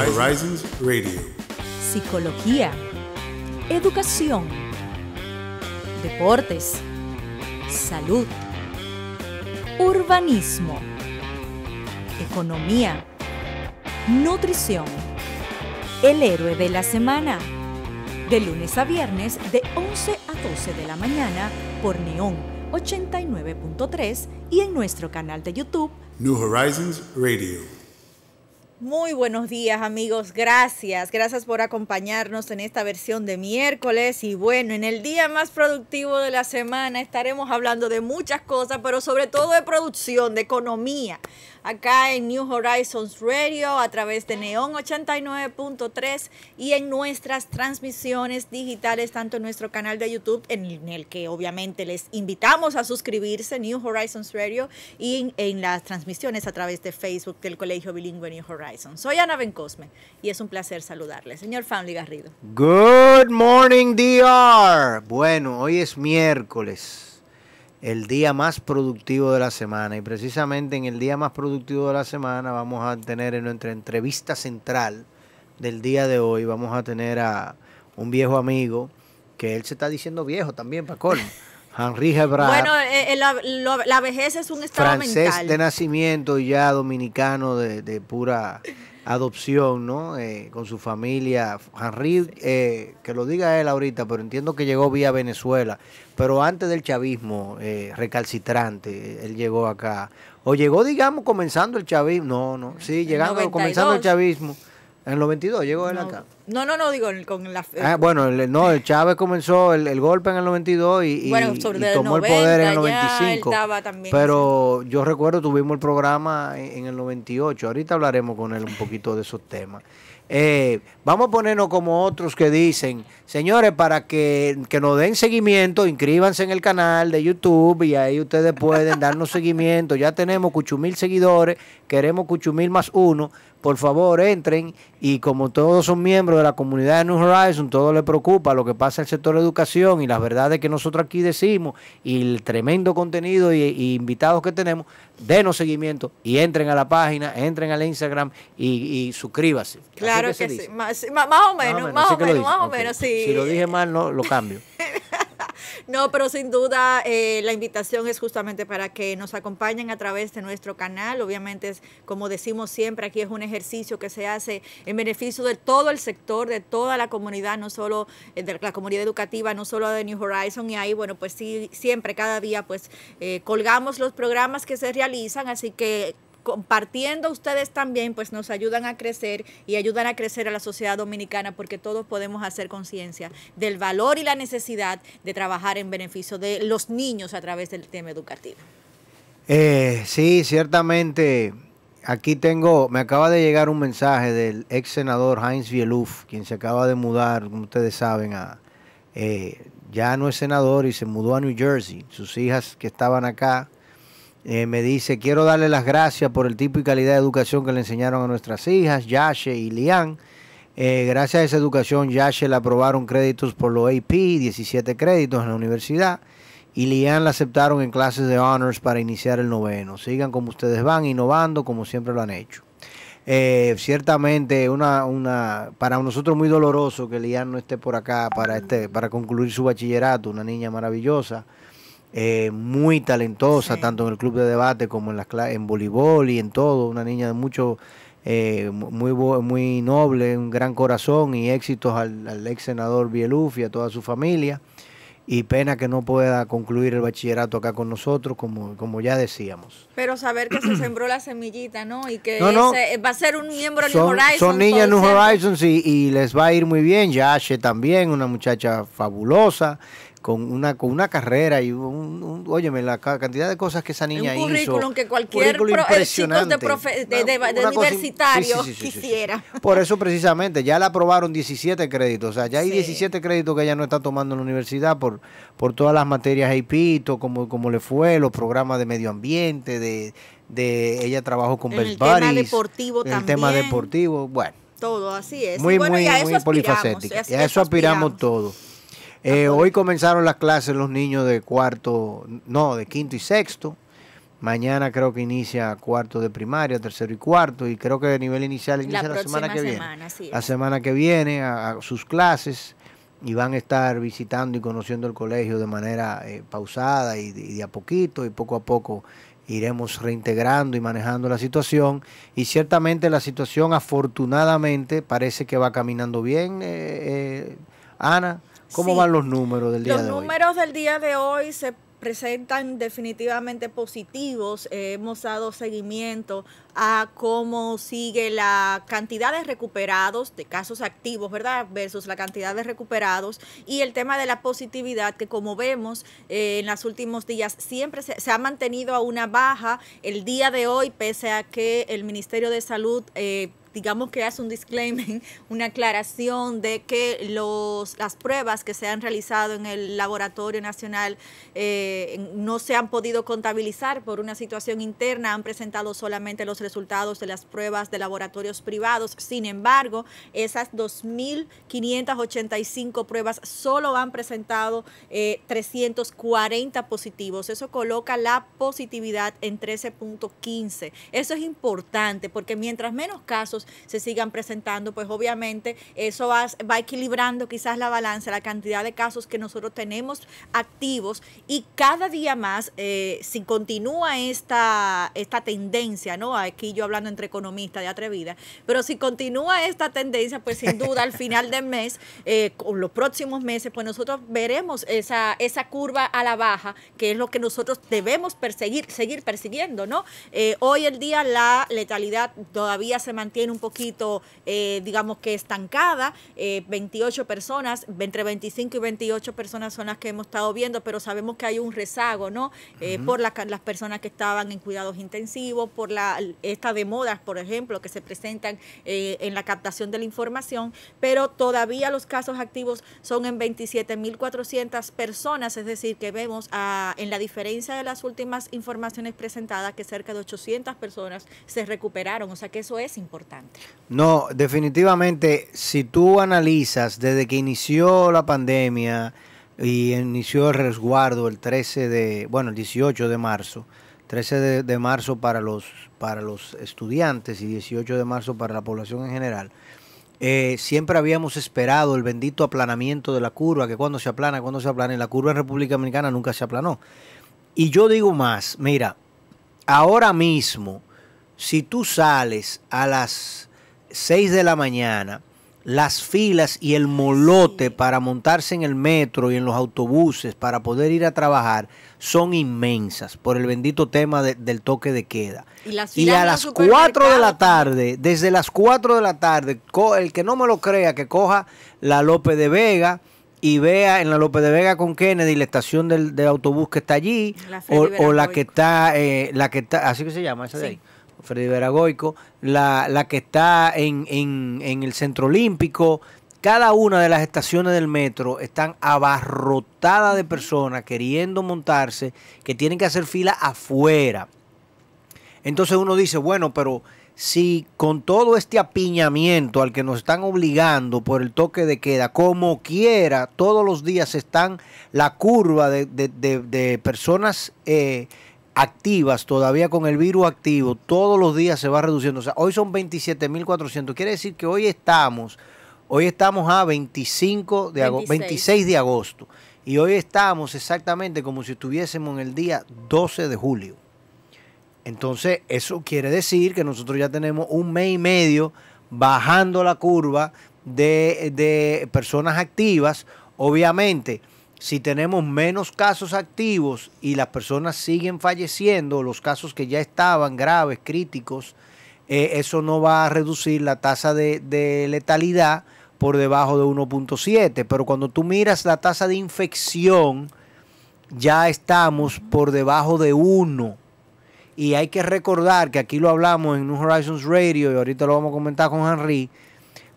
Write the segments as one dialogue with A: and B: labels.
A: Horizons Radio.
B: Psicología, educación, deportes, salud, urbanismo, economía, nutrición. El héroe de la semana. De lunes a viernes de 11 a 12 de la mañana por Neón 89.3 y en nuestro canal de YouTube
A: New Horizons Radio.
C: Muy buenos días, amigos. Gracias por acompañarnos en esta versión de miércoles. Y bueno, en el día más productivo de la semana estaremos hablando de muchas cosas, pero sobre todo de producción, de economía. Acá en New Horizons Radio, a través de Neón 89.3 y en nuestras transmisiones digitales, tanto en nuestro canal de YouTube, en el que obviamente les invitamos a suscribirse, New Horizons Radio, y en las transmisiones a través de Facebook del Colegio Bilingüe New Horizons. Soy Ana Bencosme y es un placer saludarle. Señor Family Garrido.
D: Good morning, DR. Bueno, hoy es miércoles, el día más productivo de la semana, y precisamente en el día más productivo de la semana vamos a tener en nuestra entrevista central del día de hoy, vamos a tener a un viejo amigo, que él se está diciendo viejo también, para colmo, Henri Gebrard.
C: Bueno, la vejez es un estado
D: francés
C: mental.
D: De nacimiento y ya dominicano de pura adopción, ¿no? Con su familia. Henri, que lo diga él ahorita, pero entiendo que llegó vía Venezuela, pero antes del chavismo recalcitrante, él llegó acá. O llegó, digamos, comenzando el chavismo. Sí, llegando, comenzando el chavismo. En los 22 llegó él acá.
C: No, digo, con la...
D: Bueno, el Chávez comenzó el golpe en el 92 y tomó el poder en el 95. Pero yo recuerdo, tuvimos el programa en el 98. Ahorita hablaremos con él un poquito de esos temas. Vamos a ponernos como otros que dicen, señores, para que nos den seguimiento, inscríbanse en el canal de YouTube y ahí ustedes pueden darnos seguimiento. Ya tenemos 8,000 seguidores, queremos 8,000 más uno. Por favor, entren, y como todos son miembros de la comunidad de New Horizons, todo les preocupa lo que pasa en el sector de educación y las verdades que nosotros aquí decimos y el tremendo contenido y invitados que tenemos, denos seguimiento y entren a la página, entren al Instagram y suscríbase.
C: Claro que sí, más o menos, sí.
D: Si lo dije mal, no lo cambio.
C: No, pero sin duda la invitación es justamente para que nos acompañen a través de nuestro canal. Obviamente, como decimos siempre, aquí es un ejercicio que se hace en beneficio de todo el sector, de toda la comunidad, no solo de la comunidad educativa, no solo de New Horizons. Y ahí, bueno, pues sí, siempre, cada día, pues colgamos los programas que se realizan, así que compartiendo ustedes también, pues nos ayudan a crecer y ayudan a crecer a la sociedad dominicana, porque todos podemos hacer conciencia del valor y la necesidad de trabajar en beneficio de los niños a través del tema educativo.
D: Sí, ciertamente. Aquí me acaba de llegar un mensaje del ex senador Heinz Vieluf, quien se acaba de mudar, como ustedes saben, ya no es senador y se mudó a New Jersey. Sus hijas que estaban acá, me dice, quiero darle las gracias por el tipo y calidad de educación que le enseñaron a nuestras hijas, Yashe y Lian. Gracias a esa educación, Yashe le aprobaron créditos por los AP, 17 créditos en la universidad, y Lian la aceptaron en clases de honors para iniciar el 9º. Sigan como ustedes van, innovando como siempre lo han hecho. Ciertamente para nosotros muy doloroso que Lian no esté por acá para concluir su bachillerato, una niña maravillosa. Muy talentosa, sí, tanto en el club de debate como en voleibol y en todo, una niña de mucho, muy noble, un gran corazón, y éxitos al ex senador Vieluf y a toda su familia, y pena que no pueda concluir el bachillerato acá con nosotros, como ya decíamos.
C: Pero saber que se sembró la semillita, ¿no? Y que va a ser un miembro de New Horizons.
D: Son niñas New Horizons y les va a ir muy bien. Yashe también, una muchacha fabulosa, con una carrera y óyeme, la cantidad de cosas que esa niña hizo.
C: Un currículum que cualquier chico de universitario quisiera.
D: Por eso precisamente, ya le aprobaron 17 créditos, o sea, ya hay 17 créditos que ella no está tomando en la universidad por todas las materias AP, como le fue, los programas de medio ambiente, ella trabajó con Best Buddies. En el tema deportivo, bueno.
C: Todo, así es.
D: Muy polifacética. Y a eso aspiramos todos. Hoy comenzaron las clases los niños de quinto y sexto. Mañana creo que inicia cuarto de primaria, tercero y cuarto, y creo que de nivel inicial inicia la semana que viene. La semana que viene a sus clases, y van a estar visitando y conociendo el colegio de manera pausada y de a poquito, y poco a poco iremos reintegrando y manejando la situación. Y ciertamente la situación, afortunadamente, parece que va caminando bien. Ana, ¿cómo van los números del día de hoy?
C: Los números del día de hoy se presentan definitivamente positivos. Hemos dado seguimiento a cómo sigue la cantidad de recuperados, de casos activos, ¿verdad? Versus la cantidad de recuperados, y el tema de la positividad, que como vemos en los últimos días siempre se ha mantenido a una baja. El día de hoy, pese a que el Ministerio de Salud digamos que hace un disclaimer, una aclaración de que las pruebas que se han realizado en el Laboratorio Nacional no se han podido contabilizar por una situación interna, han presentado solamente los resultados de las pruebas de laboratorios privados. Sin embargo, esas 2.585 pruebas solo han presentado 340 positivos. Eso coloca la positividad en 13.15. Eso es importante porque mientras menos casos se sigan presentando, pues obviamente eso va equilibrando quizás la balanza, la cantidad de casos que nosotros tenemos activos, y cada día más, si continúa esta tendencia, ¿no? Aquí yo hablando entre economistas de atrevida, pero si continúa esta tendencia, pues sin duda al final del mes, con los próximos meses, pues nosotros veremos esa curva a la baja, que es lo que nosotros debemos seguir persiguiendo, ¿no? Hoy en día la letalidad todavía se mantiene un poquito, digamos que estancada. 28 personas, entre 25 y 28 personas son las que hemos estado viendo, pero sabemos que hay un rezago, ¿no? Por las personas que estaban en cuidados intensivos, por estas demoras, por ejemplo, que se presentan en la captación de la información, pero todavía los casos activos son en 27.400 personas, es decir, que vemos en la diferencia de las últimas informaciones presentadas que cerca de 800 personas se recuperaron, o sea que eso es importante.
D: No, definitivamente, si tú analizas desde que inició la pandemia y inició el resguardo el 18 de marzo, 13 de marzo para los estudiantes y 18 de marzo para la población en general, siempre habíamos esperado el bendito aplanamiento de la curva, que cuando se aplana, y la curva en República Dominicana nunca se aplanó. Y yo digo más, mira, ahora mismo, si tú sales a las 6 de la mañana, las filas y el molote para montarse en el metro y en los autobuses para poder ir a trabajar son inmensas por el bendito tema del toque de queda. Y a las 4 de la tarde, desde las 4 de la tarde, el que no me lo crea, que coja la López de Vega y vea en la López de Vega con Kennedy la estación del autobús que está allí, o la que está, así que se llama esa de ahí. Freddy Veragoico, la que está en el Centro Olímpico. Cada una de las estaciones del metro están abarrotadas de personas queriendo montarse, que tienen que hacer fila afuera. Entonces uno dice, bueno, pero si con todo este apiñamiento al que nos están obligando por el toque de queda, como quiera, todos los días están la curva de personas activas, todavía con el virus activo, todos los días se va reduciendo. O sea, hoy son 27.400. Quiere decir que hoy estamos a 26 de agosto. Y hoy estamos exactamente como si estuviésemos en el día 12 de julio. Entonces, eso quiere decir que nosotros ya tenemos un mes y medio bajando la curva de personas activas. Obviamente, si tenemos menos casos activos y las personas siguen falleciendo, los casos que ya estaban graves, críticos, eso no va a reducir la tasa de letalidad por debajo de 1.7. Pero cuando tú miras la tasa de infección, ya estamos por debajo de 1. Y hay que recordar que aquí lo hablamos en New Horizons Radio y ahorita lo vamos a comentar con Henry.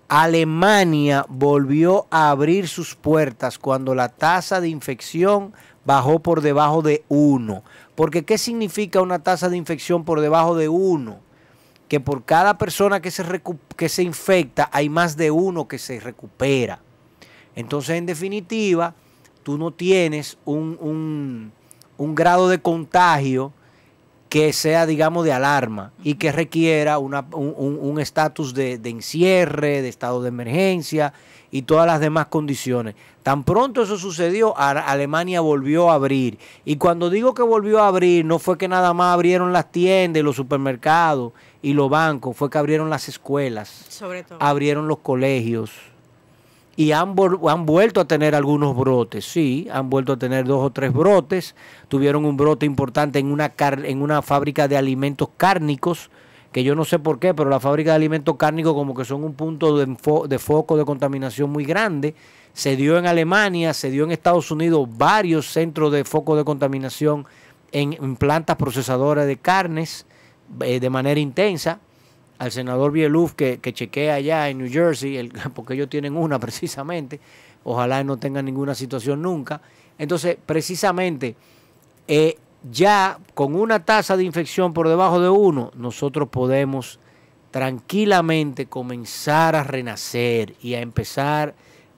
D: Alemania volvió a abrir sus puertas cuando la tasa de infección bajó por debajo de 1. Porque ¿qué significa una tasa de infección por debajo de 1? Que por cada persona que se infecta hay más de uno que se recupera. Entonces, en definitiva, tú no tienes un grado de contagio que sea, digamos, de alarma y que requiera un estatus de encierre, de estado de emergencia y todas las demás condiciones. Tan pronto eso sucedió, Alemania volvió a abrir. Y cuando digo que volvió a abrir, no fue que nada más abrieron las tiendas y los supermercados y los bancos, fue que abrieron las escuelas,
C: Sobre todo.
D: abrieron los colegios. Y han vuelto a tener algunos brotes, sí, han vuelto a tener 2 o 3 brotes. Tuvieron un brote importante en una fábrica de alimentos cárnicos, que yo no sé por qué, pero la fábrica de alimentos cárnicos como que son un punto de foco de contaminación muy grande. Se dio en Alemania, se dio en Estados Unidos varios centros de foco de contaminación en plantas procesadoras de carnes de manera intensa. Al senador Bieluf que chequea allá en New Jersey, porque ellos tienen una precisamente, ojalá no tengan ninguna situación nunca. Entonces, precisamente, ya con una tasa de infección por debajo de 1, nosotros podemos tranquilamente comenzar a renacer y a empezar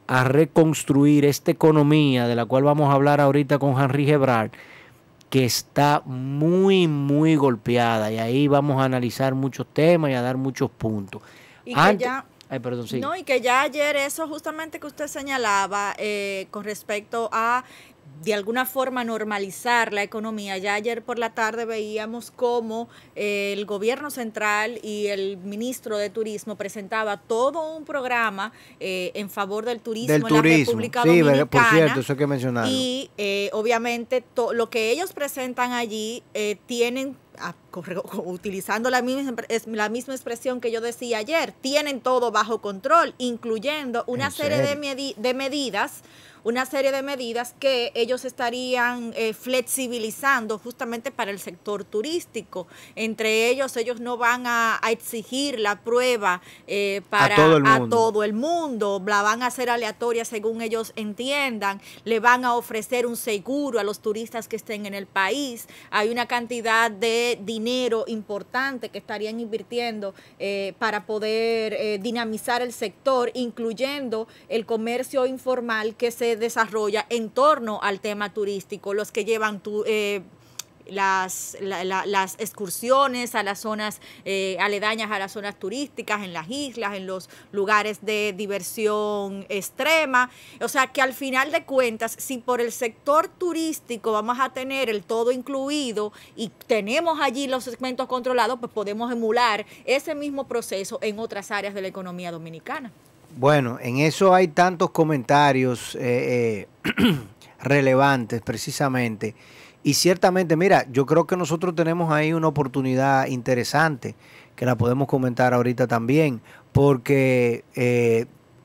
D: a reconstruir esta economía de la cual vamos a hablar ahorita con Henry Gebrard, que está muy, muy golpeada, y ahí vamos a analizar muchos temas y a dar muchos puntos.
C: Y que ya,
D: perdón, sí.
C: no, y que ya ayer eso justamente que usted señalaba con respecto a de alguna forma normalizar la economía. Ya ayer por la tarde veíamos cómo el gobierno central y el ministro de Turismo presentaba todo un programa en favor del turismo en la República Dominicana.
D: Sí, por cierto, eso hay que mencionarlo.
C: Y obviamente lo que ellos presentan allí tienen, utilizando la misma expresión que yo decía ayer, tienen todo bajo control, incluyendo una serie de medidas que ellos estarían flexibilizando justamente para el sector turístico. Entre ellos no van a exigir la prueba para todo el mundo, la van a hacer aleatoria según ellos entiendan, le van a ofrecer un seguro a los turistas que estén en el país. Hay una cantidad de dinero importante que estarían invirtiendo para poder dinamizar el sector, incluyendo el comercio informal que se desarrolla en torno al tema turístico, los que llevan las excursiones a las zonas aledañas a las zonas turísticas, en las islas, en los lugares de diversión extrema. O sea que al final de cuentas, si por el sector turístico vamos a tener el todo incluido y tenemos allí los segmentos controlados, pues podemos emular ese mismo proceso en otras áreas de la economía dominicana.
D: Bueno, en eso hay tantos comentarios relevantes precisamente. Y ciertamente, mira, yo creo que nosotros tenemos ahí una oportunidad interesante que la podemos comentar ahorita también, porque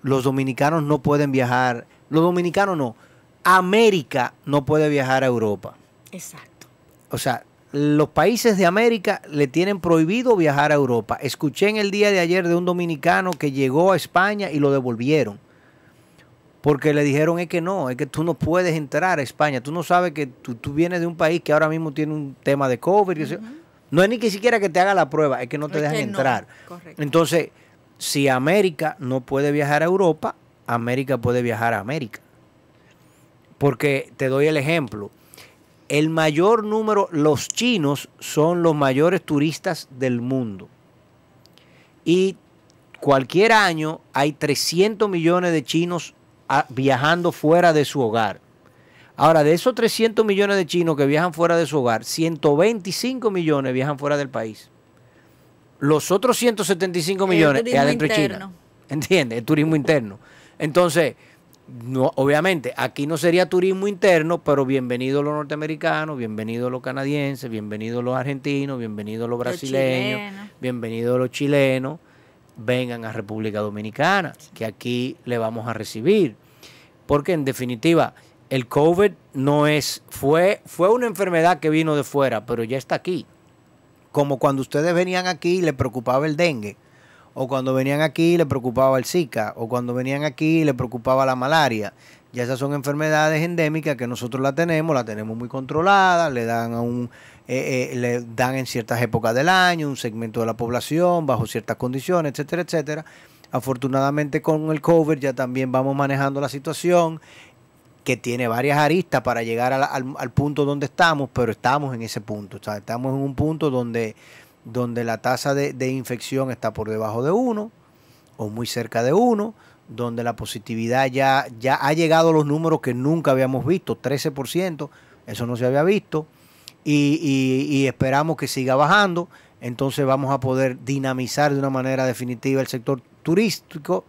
D: los dominicanos no pueden viajar, los dominicanos no, América no puede viajar a Europa.
C: Exacto.
D: O sea, los países de América le tienen prohibido viajar a Europa. Escuché en el día de ayer de un dominicano que llegó a España y lo devolvieron. Porque le dijeron es que tú no puedes entrar a España. Tú no sabes que tú vienes de un país que ahora mismo tiene un tema de COVID. No es ni que siquiera que te haga la prueba, es que no te dejan entrar. Correcto. Entonces, si América no puede viajar a Europa, América puede viajar a América. Porque te doy el ejemplo. El mayor número, los chinos son los mayores turistas del mundo. Y cualquier año hay 300 millones de chinos viajando fuera de su hogar. Ahora, de esos 300 millones de chinos que viajan fuera de su hogar, 125 millones viajan fuera del país. Los otros 175 millones es adentro de China. ¿Entiendes? El turismo interno. Entonces, no, obviamente, aquí no sería turismo interno, pero bienvenidos los norteamericanos, bienvenidos los canadienses, bienvenidos los argentinos, bienvenidos los brasileños, bienvenidos los chilenos, vengan a República Dominicana, que aquí le vamos a recibir. Porque en definitiva, el COVID fue una enfermedad que vino de fuera, pero ya está aquí. Como cuando ustedes venían aquí y les preocupaba el dengue, o cuando venían aquí le preocupaba el Zika, o cuando venían aquí le preocupaba la malaria. Ya esas son enfermedades endémicas que nosotros la tenemos muy controladas, le dan en ciertas épocas del año, un segmento de la población, bajo ciertas condiciones, etcétera, etcétera. Afortunadamente con el COVID ya también vamos manejando la situación que tiene varias aristas para llegar al punto donde estamos, pero estamos en ese punto. O sea, estamos en un punto donde la tasa de infección está por debajo de 1 o muy cerca de 1, donde la positividad ya ha llegado a los números que nunca habíamos visto, 13%, eso no se había visto, y esperamos que siga bajando. Entonces vamos a poder dinamizar de una manera definitiva el sector turístico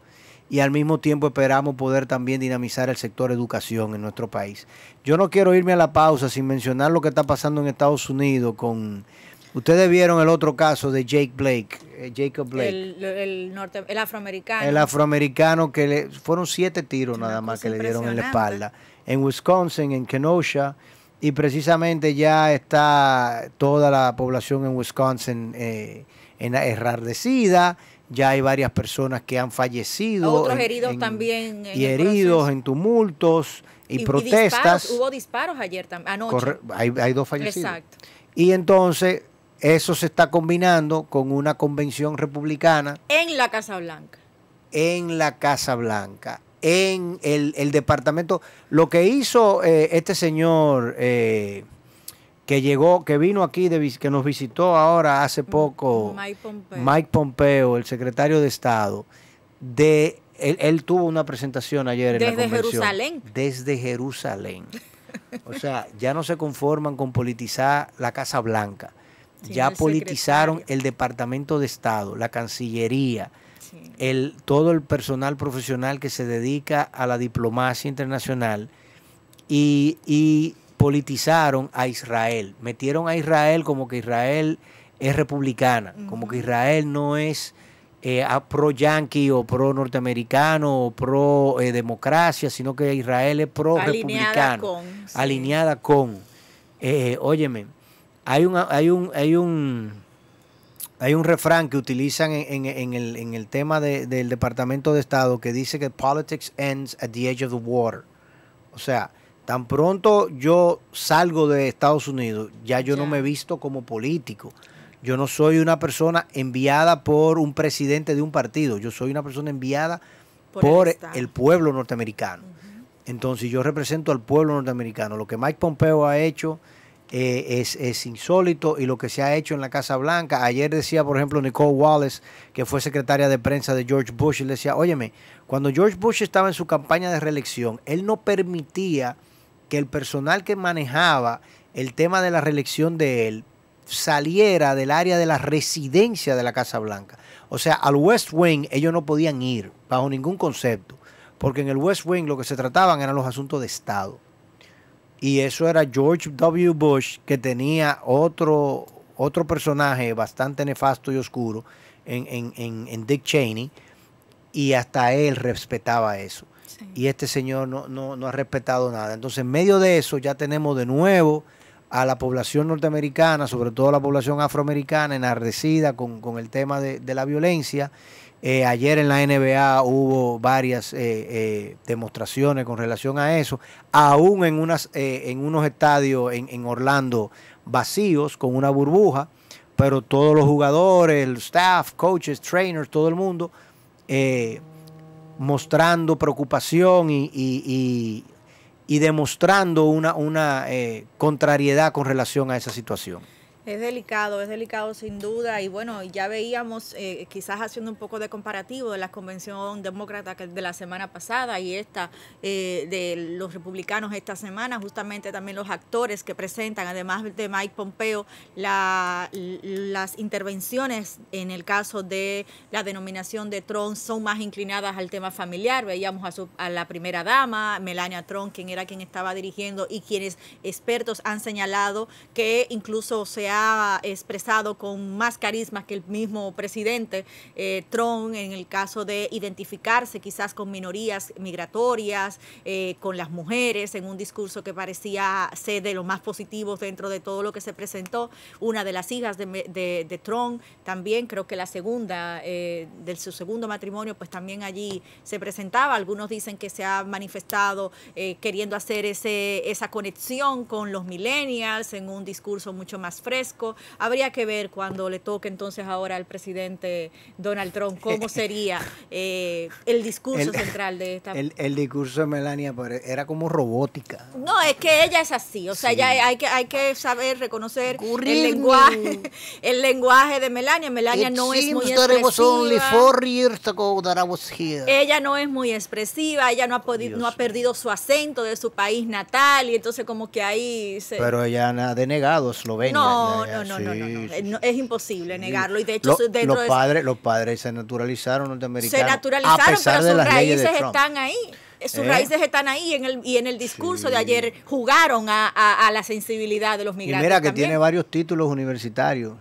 D: y al mismo tiempo esperamos poder también dinamizar el sector educación en nuestro país. Yo no quiero irme a la pausa sin mencionar lo que está pasando en Estados Unidos con... Ustedes vieron el otro caso de Jacob Blake.
C: El afroamericano.
D: El afroamericano que fueron 7 tiros nada más que le dieron en la espalda. En Wisconsin, en Kenosha, y precisamente ya está toda la población en Wisconsin enardecida. Ya hay varias personas que han fallecido.
C: Otros heridos también.
D: Y heridos en tumultos y protestas.
C: Hubo disparos ayer también, anoche.
D: Hay 2 fallecidos.
C: Exacto.
D: Y entonces eso se está combinando con una convención republicana.
C: En la Casa Blanca.
D: En la Casa Blanca. En el departamento. Lo que hizo este señor... que vino aquí, que nos visitó ahora hace poco, Mike Pompeo, el secretario de Estado, él tuvo una presentación ayer en la convención. Desde Jerusalén. O sea, ya no se conforman con politizar la Casa Blanca, sí, ya politizaron el Departamento de Estado, la Cancillería, sí, todo el personal profesional que se dedica a la diplomacia internacional y politizaron a Israel, metieron a Israel como que Israel es republicana, como que Israel no es pro yanqui o pro norteamericano o pro democracia, sino que Israel es pro republicano, alineada con, óyeme, hay un refrán que utilizan en el tema del Departamento de Estado que dice que politics ends at the edge of the water, o sea, tan pronto yo salgo de Estados Unidos, ya no me he visto como político. Yo no soy una persona enviada por un presidente de un partido. Yo soy una persona enviada por el pueblo norteamericano. Entonces yo represento al pueblo norteamericano. Lo que Mike Pompeo ha hecho es insólito, y lo que se ha hecho en la Casa Blanca. Ayer decía, por ejemplo, Nicole Wallace, que fue secretaria de prensa de George Bush, y le decía, óyeme, cuando George Bush estaba en su campaña de reelección, él no permitía que el personal que manejaba el tema de la reelección de él saliera del área de la residencia de la Casa Blanca. O sea, al West Wing ellos no podían ir bajo ningún concepto, porque en el West Wing lo que se trataban eran los asuntos de Estado. Y eso era George W. Bush, que tenía otro personaje bastante nefasto y oscuro en Dick Cheney, y hasta él respetaba eso. Sí. Y este señor no ha respetado nada. Entonces, en medio de eso, ya tenemos de nuevo a la población norteamericana, sobre todo la población afroamericana, enardecida con el tema de la violencia. Ayer en la NBA hubo varias demostraciones con relación a eso, aún en unos estadios en Orlando vacíos, con una burbuja, pero todos los jugadores, el staff, coaches, trainers, todo el mundo mostrando preocupación y demostrando una contrariedad con relación a esa situación.
C: Es delicado sin duda, y bueno, ya veíamos quizás haciendo un poco de comparativo de la convención demócrata de la semana pasada y esta de los republicanos esta semana, justamente también los actores que presentan, además de Mike Pompeo, las intervenciones en el caso de la denominación de Trump son más inclinadas al tema familiar. Veíamos a la primera dama, Melania Trump, quien estaba dirigiendo, y quienes expertos han señalado que incluso se ha expresado con más carisma que el mismo presidente Trump en el caso de identificarse quizás con minorías migratorias, con las mujeres, en un discurso que parecía ser de los más positivos dentro de todo lo que se presentó. Una de las hijas de Trump también, creo que la segunda de su segundo matrimonio, pues también allí se presentaba. Algunos dicen que se ha manifestado queriendo hacer esa conexión con los millennials en un discurso mucho más fresco. fresco. Habría que ver cuando le toque entonces ahora al presidente Donald Trump cómo sería el discurso central de esta.
D: El discurso de Melania era como robótica.
C: No, es que ella es así, o sea, ya hay que saber reconocer el lenguaje de Melania. Melania no es muy expresiva. Ella no es muy expresiva, ella no ha perdido su acento de su país natal y entonces como que ahí
D: Pero ella ha denegado Eslovenia.
C: No, es imposible negarlo y de hecho
D: los padres se naturalizaron norteamericanos.
C: Se naturalizaron, pero sus raíces
D: están
C: ahí. Sus raíces están ahí y en el discurso de ayer jugaron a la sensibilidad de los migrantes.
D: Y mira que
C: también
D: tiene varios títulos universitarios.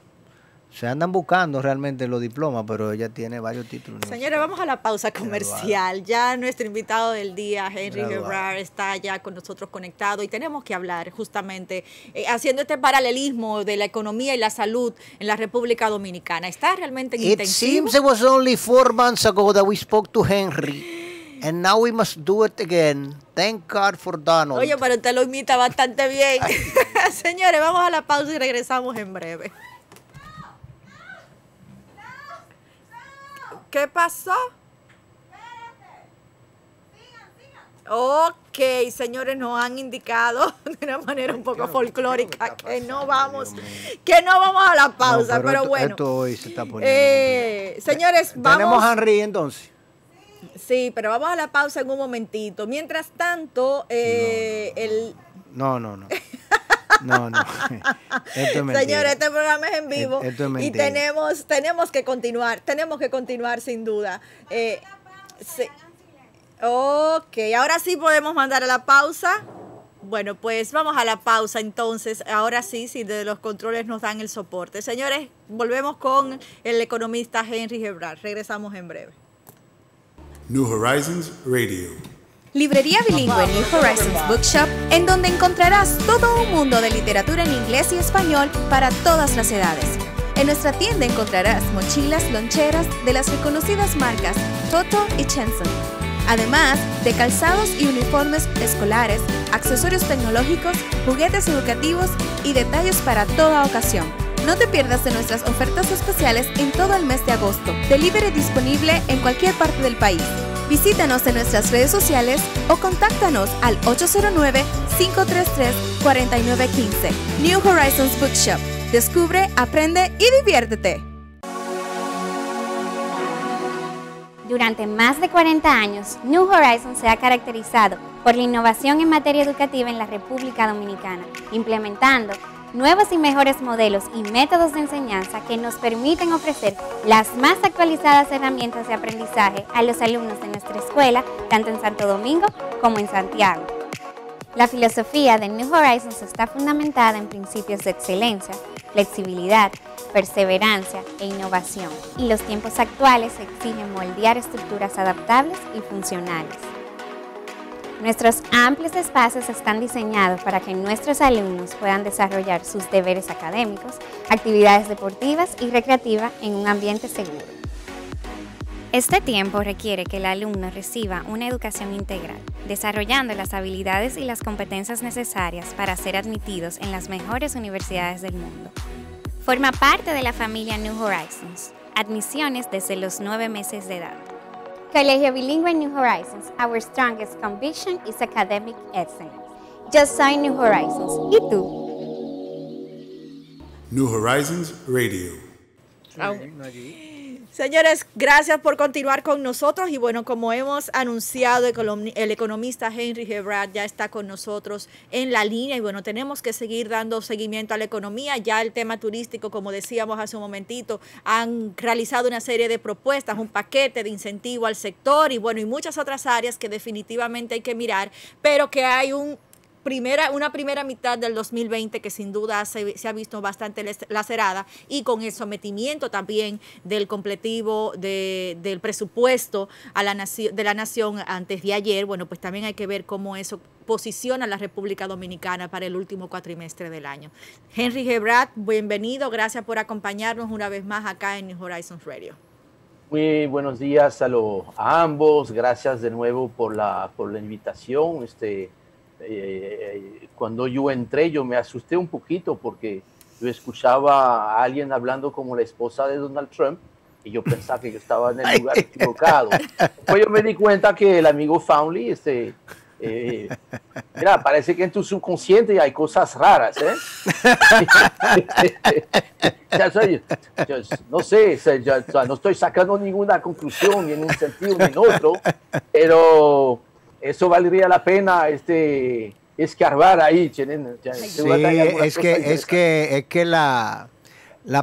D: Se andan buscando realmente los diplomas, pero ella tiene varios títulos.
C: Señores, vamos a la pausa comercial. Ya nuestro invitado del día, Henry Hebrard, está ya con nosotros conectado y tenemos que hablar justamente haciendo este paralelismo de la economía y la salud en la República Dominicana. Está realmente en intensivo.
D: It seems it was only 4 months ago that we spoke to Henry. And now we must do it again. Thank God for Donald.
C: Oye, pero usted lo imita bastante bien. Señores, vamos a la pausa y regresamos en breve. ¿Qué pasó? Ok, señores, nos han indicado de una manera un poco folclórica que no vamos a la pausa,
D: No,
C: pero bueno.
D: Esto hoy se está poniendo
C: señores, vamos.
D: ¿Tenemos a Henry entonces?
C: Sí, pero vamos a la pausa en un momentito. Mientras tanto,
D: No. Esto es mentira.
C: Señores, este programa es en vivo.
D: Esto es
C: y
D: mentira.
C: tenemos que continuar sin duda. Sí. Ok, ahora sí podemos mandar a la pausa. Bueno, pues vamos a la pausa entonces. Ahora sí, si de los controles nos dan el soporte. Señores, volvemos con el economista Henry Hebrard. Regresamos en breve.
A: New Horizons Radio.
B: Librería bilingüe New Horizons Bookshop, en donde encontrarás todo un mundo de literatura en inglés y español para todas las edades. En nuestra tienda encontrarás mochilas, loncheras de las reconocidas marcas Toto y Chenson, además de calzados y uniformes escolares, accesorios tecnológicos, juguetes educativos y detalles para toda ocasión. No te pierdas de nuestras ofertas especiales en todo el mes de agosto. Delivery disponible en cualquier parte del país. Visítanos en nuestras redes sociales o contáctanos al 809-533-4915. New Horizons Bookshop. Descubre, aprende y diviértete.
E: Durante más de 40 años, New Horizons se ha caracterizado por la innovación en materia educativa en la República Dominicana, implementando nuevos y mejores modelos y métodos de enseñanza que nos permiten ofrecer las más actualizadas herramientas de aprendizaje a los alumnos de nuestra escuela, tanto en Santo Domingo como en Santiago. La filosofía de New Horizons está fundamentada en principios de excelencia, flexibilidad, perseverancia e innovación, y los tiempos actuales exigen moldear estructuras adaptables y funcionales. Nuestros amplios espacios están diseñados para que nuestros alumnos puedan desarrollar sus deberes académicos, actividades deportivas y recreativas en un ambiente seguro. Este tiempo requiere que el alumno reciba una educación integral, desarrollando las habilidades y las competencias necesarias para ser admitidos en las mejores universidades del mundo. Forma parte de la familia New Horizons. Admisiones desde los 9 meses de edad. Colegio Bilingüe New Horizons. Our strongest conviction is academic excellence. Just sign New Horizons. ¿Y tú?
A: New Horizons Radio.
C: Señores, gracias por continuar con nosotros y bueno, como hemos anunciado, el economista Henry Hebrard ya está con nosotros en la línea y bueno, tenemos que seguir dando seguimiento a la economía. Ya el tema turístico, como decíamos hace un momentito, han realizado una serie de propuestas, un paquete de incentivo al sector y bueno, y muchas otras áreas que definitivamente hay que mirar, pero que hay una primera mitad del 2020 que sin duda se ha visto bastante lacerada y con el sometimiento también del completivo del presupuesto de la nación antes de ayer. Bueno, pues también hay que ver cómo eso posiciona a la República Dominicana para el último cuatrimestre del año. Henry Hebrard, bienvenido, gracias por acompañarnos una vez más acá en New Horizons Radio.
F: Muy buenos días a ambos, gracias de nuevo por la invitación. Cuando yo entré, yo me asusté un poquito porque yo escuchaba a alguien hablando como la esposa de Donald Trump y yo pensaba que yo estaba en el lugar equivocado. Después yo me di cuenta que el amigo Foundly, mira, parece que en tu subconsciente hay cosas raras, ¿eh? No sé, no estoy sacando ninguna conclusión ni en un sentido ni en otro, pero eso valdría la pena escarbar ahí.
D: Sí, es que la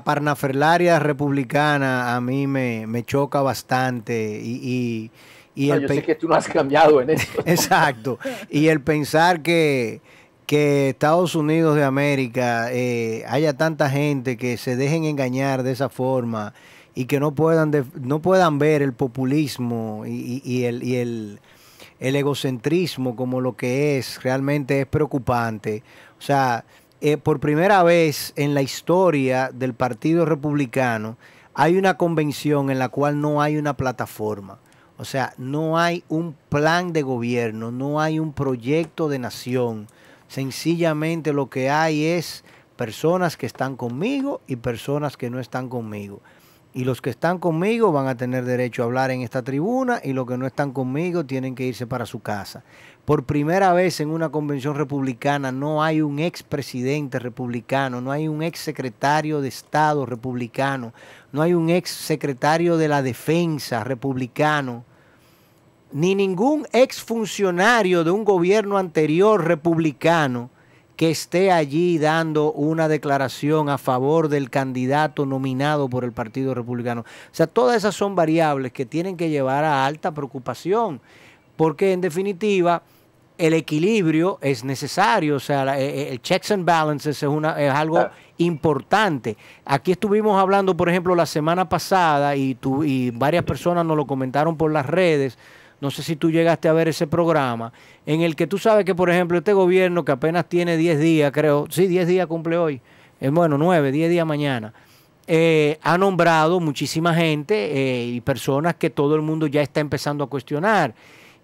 D: parnaferaria republicana a mí me choca bastante
F: yo sé que tú no has cambiado en eso.
D: Exacto. Y el pensar que Estados Unidos de América haya tanta gente que se dejen engañar de esa forma y que no puedan ver el populismo y el egocentrismo como lo que es, realmente es preocupante. O sea, por primera vez en la historia del Partido Republicano hay una convención en la cual no hay una plataforma. O sea, no hay un plan de gobierno, no hay un proyecto de nación. Sencillamente lo que hay es personas que están conmigo y personas que no están conmigo. Y los que están conmigo van a tener derecho a hablar en esta tribuna y los que no están conmigo tienen que irse para su casa. Por primera vez en una convención republicana no hay un expresidente republicano, no hay un exsecretario de Estado republicano, no hay un exsecretario de la Defensa republicano, ni ningún exfuncionario de un gobierno anterior republicano que esté allí dando una declaración a favor del candidato nominado por el Partido Republicano. O sea, todas esas son variables que tienen que llevar a alta preocupación, porque en definitiva el equilibrio es necesario, o sea, el checks and balances es algo importante. Aquí estuvimos hablando, por ejemplo, la semana pasada y varias personas nos lo comentaron por las redes. No sé si tú llegaste a ver ese programa, en el que tú sabes que, por ejemplo, este gobierno que apenas tiene 10 días, creo, sí, 10 días cumple hoy, bueno, 9, 10 días mañana, ha nombrado muchísima gente y personas que todo el mundo ya está empezando a cuestionar.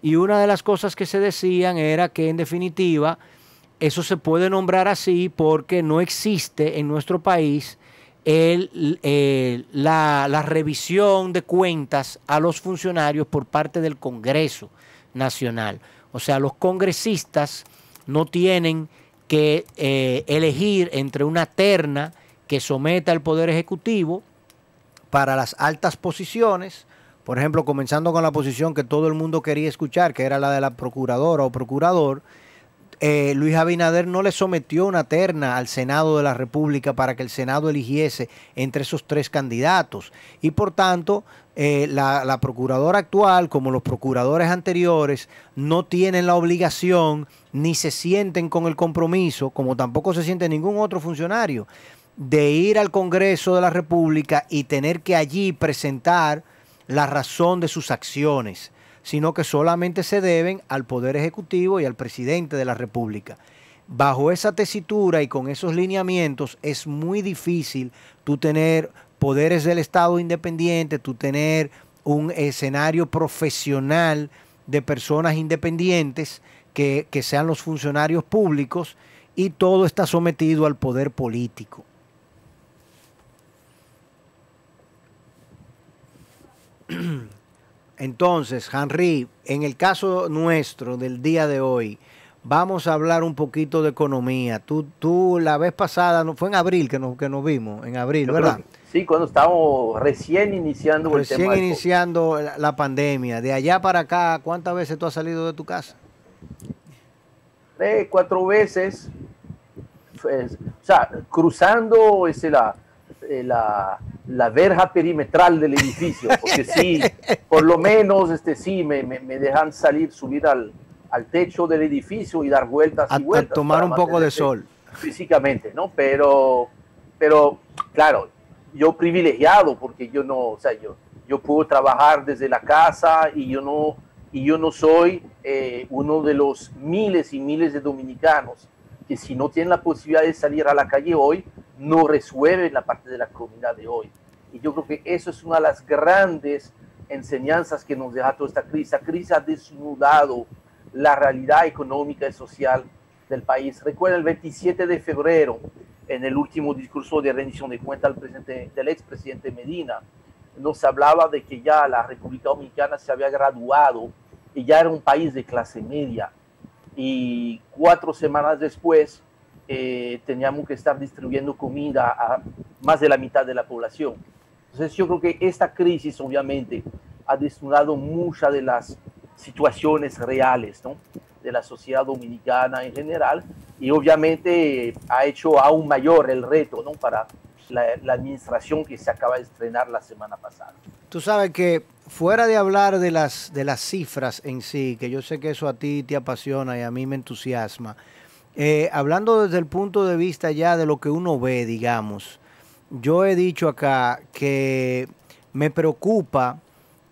D: Y una de las cosas que se decían era que, en definitiva, eso se puede nombrar así porque no existe en nuestro país la revisión de cuentas a los funcionarios por parte del Congreso Nacional. O sea, los congresistas no tienen que elegir entre una terna que someta al Poder Ejecutivo para las altas posiciones, por ejemplo, comenzando con la posición que todo el mundo quería escuchar, que era la de la procuradora o procurador. Luis Abinader no le sometió una terna al Senado de la República para que el Senado eligiese entre esos 3 candidatos. Y por tanto, la procuradora actual, como los procuradores anteriores, no tienen la obligación ni se sienten con el compromiso, como tampoco se siente ningún otro funcionario, de ir al Congreso de la República y tener que allí presentar la razón de sus acciones, sino que solamente se deben al Poder Ejecutivo y al presidente de la República. Bajo esa tesitura y con esos lineamientos es muy difícil tú tener poderes del Estado independientes, tú tener un escenario profesional de personas independientes que sean los funcionarios públicos, y todo está sometido al poder político. Entonces, Henry, en el caso nuestro del día de hoy, vamos a hablar un poquito de economía. Tú la vez pasada, fue en abril que nos vimos, en abril, ¿verdad?
F: Sí, cuando estábamos recién iniciando el tema.
D: Recién iniciando la pandemia. De allá para acá, ¿cuántas veces tú has salido de tu casa?
F: 3, 4 veces. Pues, o sea, cruzando la verja perimetral del edificio, porque sí, por lo menos sí, me dejan subir al techo del edificio y dar vueltas y vueltas.
D: A tomar un poco de sol.
F: Físicamente, ¿no? Pero claro, yo privilegiado, porque yo no, o sea, yo puedo trabajar desde la casa y yo no soy uno de los miles y miles de dominicanos que, si no tienen la posibilidad de salir a la calle hoy, no resuelven la parte de la comunidad de hoy. Y yo creo que eso es una de las grandes enseñanzas que nos deja toda esta crisis. La crisis ha desnudado la realidad económica y social del país. Recuerda el 27 de febrero, en el último discurso de rendición de cuentas del expresidente Medina, nos hablaba de que ya la República Dominicana se había graduado y ya era un país de clase media. Y 4 semanas después teníamos que estar distribuyendo comida a más de la mitad de la población. Entonces yo creo que esta crisis obviamente ha detonado muchas de las situaciones reales, ¿no?, de la sociedad dominicana en general, y obviamente ha hecho aún mayor el reto, ¿no?, para la administración que se acaba de estrenar la semana pasada.
D: Tú sabes que fuera de hablar de las cifras en sí, que yo sé que eso a ti te apasiona y a mí me entusiasma, hablando desde el punto de vista ya de lo que uno ve, digamos, yo he dicho acá que me preocupa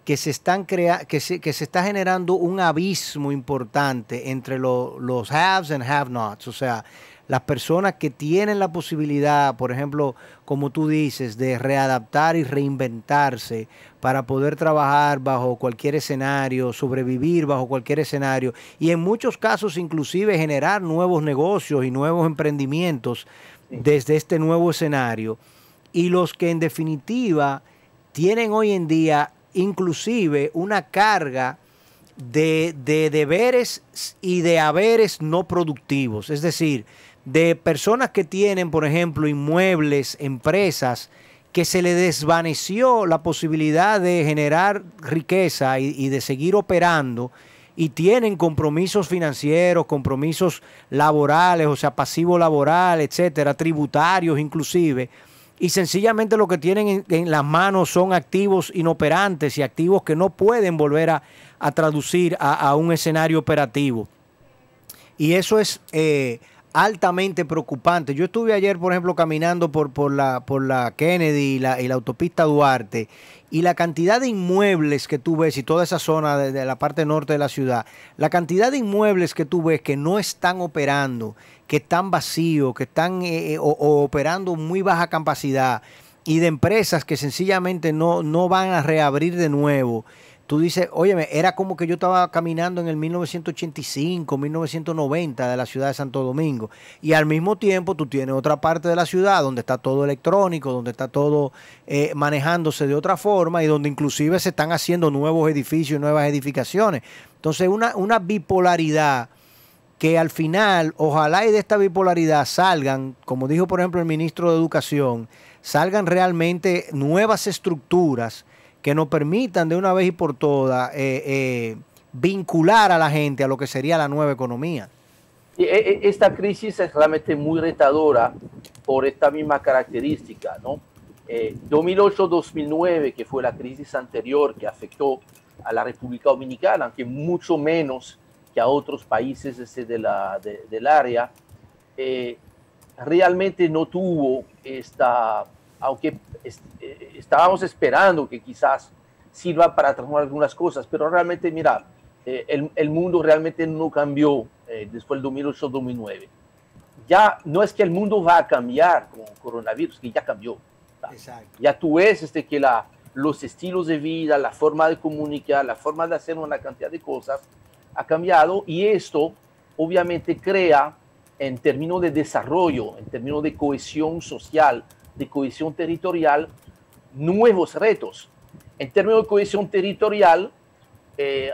D: que se está generando un abismo importante entre los haves and have-nots, o sea, las personas que tienen la posibilidad, por ejemplo, como tú dices, de readaptar y reinventarse para poder trabajar bajo cualquier escenario, sobrevivir bajo cualquier escenario y en muchos casos inclusive generar nuevos negocios y nuevos emprendimientos desde este nuevo escenario. Y los que en definitiva tienen hoy en día inclusive una carga de deberes y de haberes no productivos, es decir, de personas que tienen, por ejemplo, inmuebles, empresas, que se les desvaneció la posibilidad de generar riqueza y de seguir operando, y tienen compromisos financieros, compromisos laborales, o sea, pasivo laboral, etcétera, tributarios inclusive, y sencillamente lo que tienen en las manos son activos inoperantes y activos que no pueden volver a traducir a un escenario operativo. Y eso es altamente preocupante. Yo estuve ayer, por ejemplo, caminando por la Kennedy y la autopista Duarte, y la cantidad de inmuebles que tú ves y toda esa zona de la parte norte de la ciudad, la cantidad de inmuebles que tú ves que no están operando, que están vacíos, que están o operando muy baja capacidad, y de empresas que sencillamente no van a reabrir de nuevo. Tú dices, óyeme, era como que yo estaba caminando en el 1985, 1990 de la ciudad de Santo Domingo. Y al mismo tiempo tú tienes otra parte de la ciudad donde está todo electrónico, donde está todo manejándose de otra forma y donde inclusive se están haciendo nuevos edificios y nuevas edificaciones. Entonces una bipolaridad que al final, ojalá y de esta bipolaridad salgan, como dijo por ejemplo el ministro de Educación, salgan realmente nuevas estructuras que nos permitan de una vez y por todas vincular a la gente a lo que sería la nueva economía.
F: Esta crisis es realmente muy retadora por esta misma característica, ¿no? 2008-2009, que fue la crisis anterior que afectó a la República Dominicana, aunque mucho menos que a otros países del área, realmente no tuvo esta, aunque estábamos esperando que quizás sirva para transformar algunas cosas, pero realmente, mira, el mundo realmente no cambió después del 2008-2009. Ya no es que el mundo va a cambiar con coronavirus, que ya cambió. Exacto. Ya tú ves que los estilos de vida, la forma de comunicar, la forma de hacer una cantidad de cosas ha cambiado, y esto obviamente crea, en términos de desarrollo, en términos de cohesión social, de cohesión territorial, nuevos retos. En términos de cohesión territorial,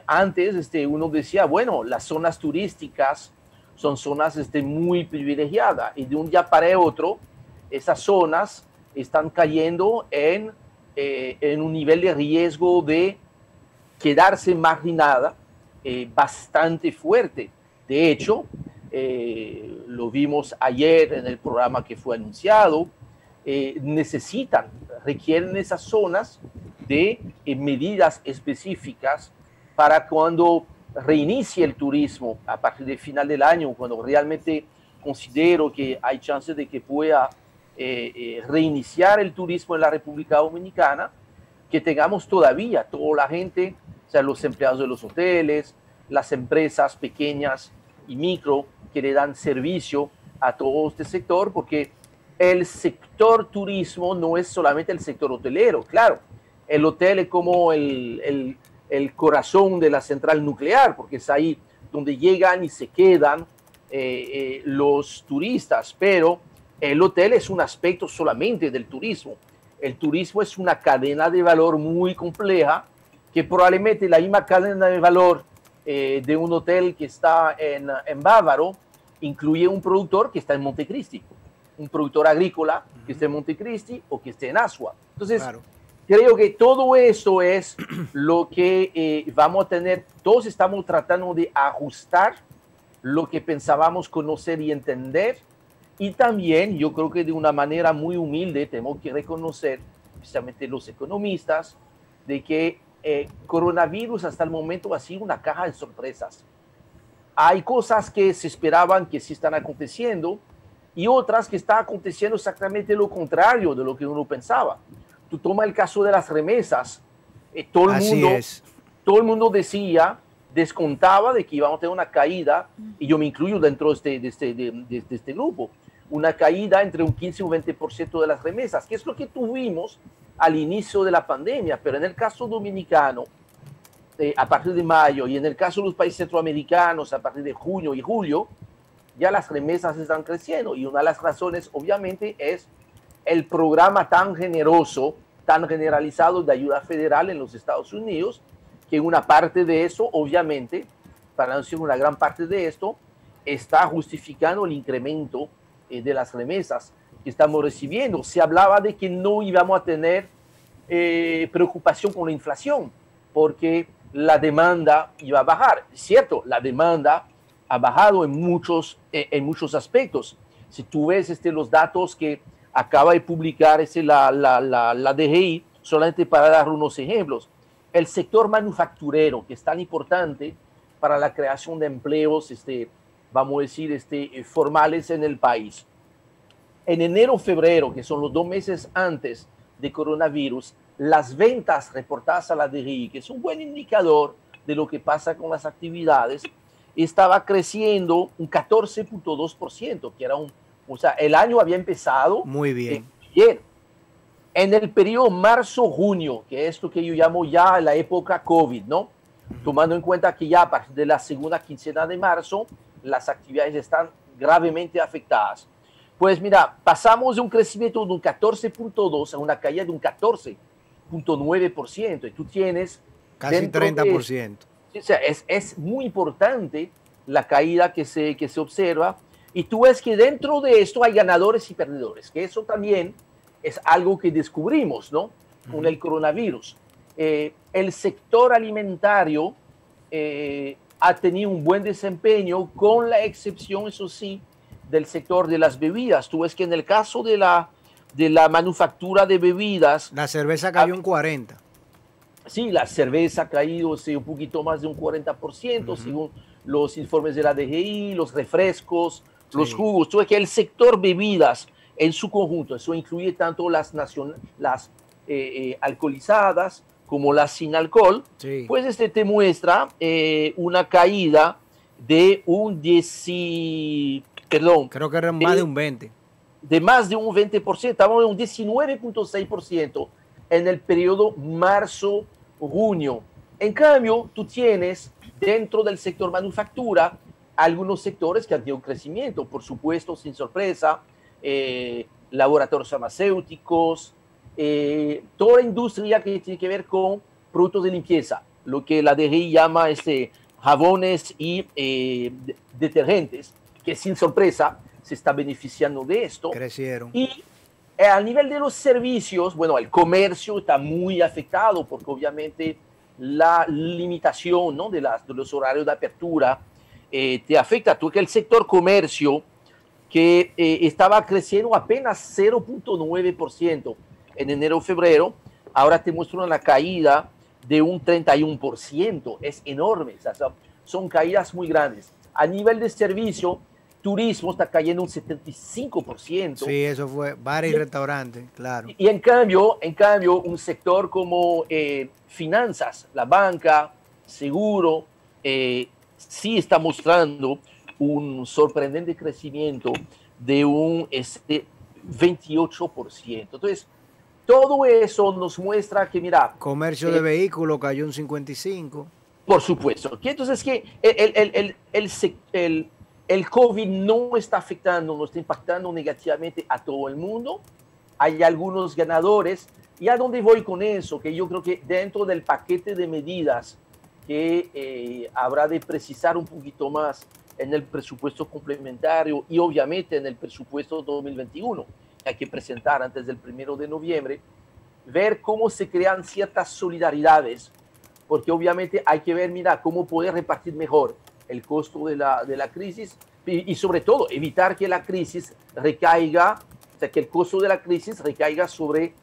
F: antes uno decía, bueno, las zonas turísticas son zonas muy privilegiadas, y de un día para otro esas zonas están cayendo en un nivel de riesgo de quedarse marginada bastante fuerte. De hecho, lo vimos ayer en el programa que fue anunciado, requieren esas zonas de medidas específicas para cuando reinicie el turismo a partir del final del año, cuando realmente considero que hay chances de que pueda reiniciar el turismo en la República Dominicana, que tengamos todavía toda la gente, o sea, los empleados de los hoteles, las empresas pequeñas y micro que le dan servicio a todo este sector, porque el sector turismo no es solamente el sector hotelero. Claro, el hotel es como el corazón de la central nuclear, porque es ahí donde llegan y se quedan los turistas, pero El hotel es un aspecto solamente del turismo. El turismo es una cadena de valor muy compleja que probablemente la misma cadena de valor de un hotel que está en Bávaro incluye un productor que está en Montecristi, un productor agrícola que esté en Montecristi o que esté en Asua. Entonces, claro, creo que todo eso es lo que vamos a tener. Todos estamos tratando de ajustar lo que pensábamos conocer y entender. Y también yo creo que de una manera muy humilde tenemos que reconocer, especialmente los economistas, de que coronavirus hasta el momento ha sido una caja de sorpresas. Hay cosas que se esperaban que sí están aconteciendo y otras que están aconteciendo exactamente lo contrario de lo que uno pensaba. Tú toma el caso de las remesas. Todo el mundo decía, descontaba de que íbamos a tener una caída, y yo me incluyo dentro de este grupo, una caída entre un 15 y un 20% de las remesas, que es lo que tuvimos al inicio de la pandemia. Pero en el caso dominicano, a partir de mayo, y en el caso de los países centroamericanos, a partir de junio y julio, ya las remesas están creciendo. Y una de las razones, obviamente, es el programa tan generoso, tan generalizado de ayuda federal en los Estados Unidos, que una parte de eso, obviamente, para no decir una gran parte de esto, está justificando el incremento de las remesas que estamos recibiendo. Se hablaba de que no íbamos a tener preocupación con la inflación, porque la demanda iba a bajar. Es cierto, la demanda ha bajado en muchos aspectos. Si tú ves los datos que acaba de publicar la DGI, solamente para dar unos ejemplos, el sector manufacturero, que es tan importante para la creación de empleos, vamos a decir, formales en el país. En enero, febrero, que son los 2 meses antes de coronavirus, las ventas reportadas a la DGI, que es un buen indicador de lo que pasa con las actividades, estaba creciendo un 14.2%, que era o sea, el año había empezado
D: muy bien.
F: Bien. En el periodo marzo-junio, que es lo que yo llamo ya la época COVID, ¿no? Tomando en cuenta que ya a partir de la segunda quincena de marzo, las actividades están gravemente afectadas. Pues mira, pasamos de un crecimiento de un 14.2 a una caída de un 14.9%. Y tú tienes...
D: Casi 30%.
F: O sea, es muy importante la caída que se observa. Y tú ves que dentro de esto hay ganadores y perdedores, que eso también es algo que descubrimos, ¿no? Con el coronavirus. El sector alimentario ha tenido un buen desempeño, con la excepción, eso sí, del sector de las bebidas. Tú ves que en el caso de la manufactura de bebidas...
D: La cerveza cayó un 40%.
F: Sí, la cerveza ha caído un poquito más de un 40%, según los informes de la DGI, los refrescos, los jugos. Tú ves que el sector bebidas en su conjunto, eso incluye tanto las alcoholizadas como las sin alcohol, pues te muestra una caída de un
D: creo que era más de un 20%.
F: De más de un 20%, estamos en un 19.6% en el periodo marzo-junio. En cambio, tú tienes dentro del sector manufactura algunos sectores que han tenido un crecimiento, por supuesto, sin sorpresa, laboratorios farmacéuticos, toda la industria que tiene que ver con productos de limpieza, lo que la DGI llama jabones y detergentes, que sin sorpresa se está beneficiando de esto.
D: Crecieron.
F: Y a nivel de los servicios, bueno, el comercio está muy afectado porque obviamente la limitación, ¿no?, de los horarios de apertura te afecta. Tú que el sector comercio, que estaba creciendo apenas 0.9% en enero-febrero, ahora te muestra una caída de un 31%. Es enorme, o sea, son caídas muy grandes. A nivel de servicio, turismo está cayendo un 75%.
D: Sí, eso fue bares y restaurantes, claro.
F: Y en cambio, un sector como finanzas, la banca, seguro, sí está mostrando un sorprendente crecimiento de un 28%. Entonces, todo eso nos muestra que, mira...
D: Comercio de vehículos cayó un 55%.
F: Por supuesto. Que entonces que el COVID no está afectando, no está impactando negativamente a todo el mundo. Hay algunos ganadores. ¿Y a dónde voy con eso? Que yo creo que dentro del paquete de medidas que habrá de precisar un poquito más en el presupuesto complementario y obviamente en el presupuesto 2021, que hay que presentar antes del 1 de noviembre, ver cómo se crean ciertas solidaridades, porque obviamente hay que ver, mira, cómo poder repartir mejor el costo de la crisis y sobre todo evitar que la crisis recaiga, o sea, que el costo de la crisis recaiga sobre,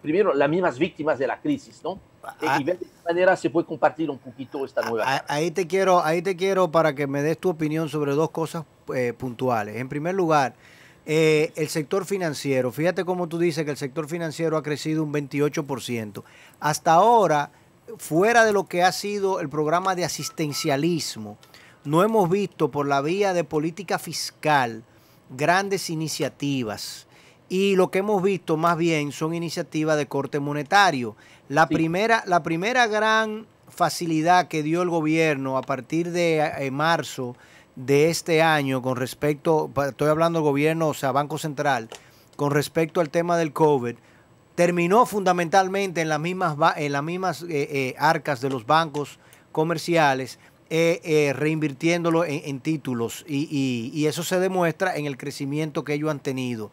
F: primero, las mismas víctimas de la crisis, ¿no? Y ver de qué manera se puede compartir un poquito esta nueva.
D: Ahí te quiero para que me des tu opinión sobre dos cosas puntuales. En primer lugar, el sector financiero. Fíjate cómo tú dices que el sector financiero ha crecido un 28%. Hasta ahora, fuera de lo que ha sido el programa de asistencialismo, no hemos visto por la vía de política fiscal grandes iniciativas. Y lo que hemos visto más bien son iniciativas de corte monetario. La primera gran facilidad que dio el gobierno a partir de marzo de este año con respecto, estoy hablando del gobierno, o sea, Banco Central, con respecto al tema del COVID, terminó fundamentalmente en las mismas arcas de los bancos comerciales, reinvirtiéndolo en títulos y eso se demuestra en el crecimiento que ellos han tenido.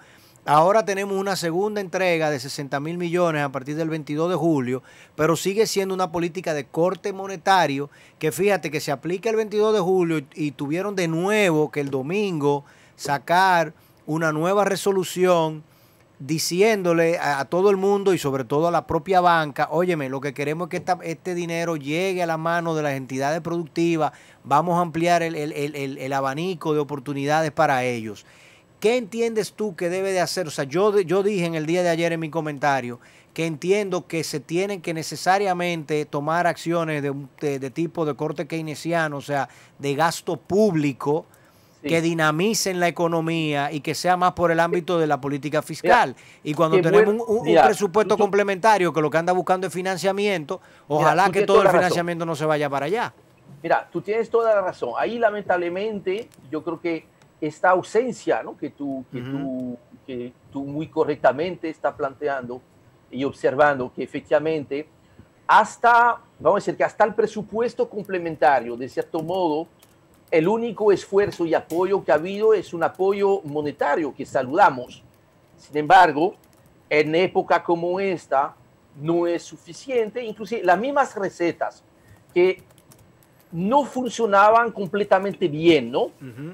D: Ahora tenemos una segunda entrega de 60.000 millones a partir del 22 de julio, pero sigue siendo una política de corte monetario que fíjate que se aplica el 22 de julio y tuvieron de nuevo que el domingo sacar una nueva resolución diciéndole a todo el mundo y sobre todo a la propia banca, óyeme, lo que queremos es que este dinero llegue a la mano de las entidades productivas, vamos a ampliar el abanico de oportunidades para ellos. ¿Qué entiendes tú que debe de hacer? O sea, yo dije en el día de ayer en mi comentario que entiendo que se tienen que necesariamente tomar acciones de tipo de corte keynesiano, o sea, de gasto público, sí, que dinamicen la economía y que sea más por el ámbito de la política fiscal. Mira, y cuando tenemos un presupuesto complementario que lo que anda buscando es financiamiento, ojalá que todo el financiamiento no se vaya para allá.
F: Mira, tú tienes toda la razón. Ahí lamentablemente yo creo que esta ausencia, ¿no?, que tú muy correctamente estás planteando y observando que efectivamente hasta, vamos a decir que hasta el presupuesto complementario, de cierto modo, el único esfuerzo y apoyo que ha habido es un apoyo monetario que saludamos. Sin embargo, en época como esta no es suficiente, inclusive las mismas recetas que no funcionaban completamente bien, ¿no?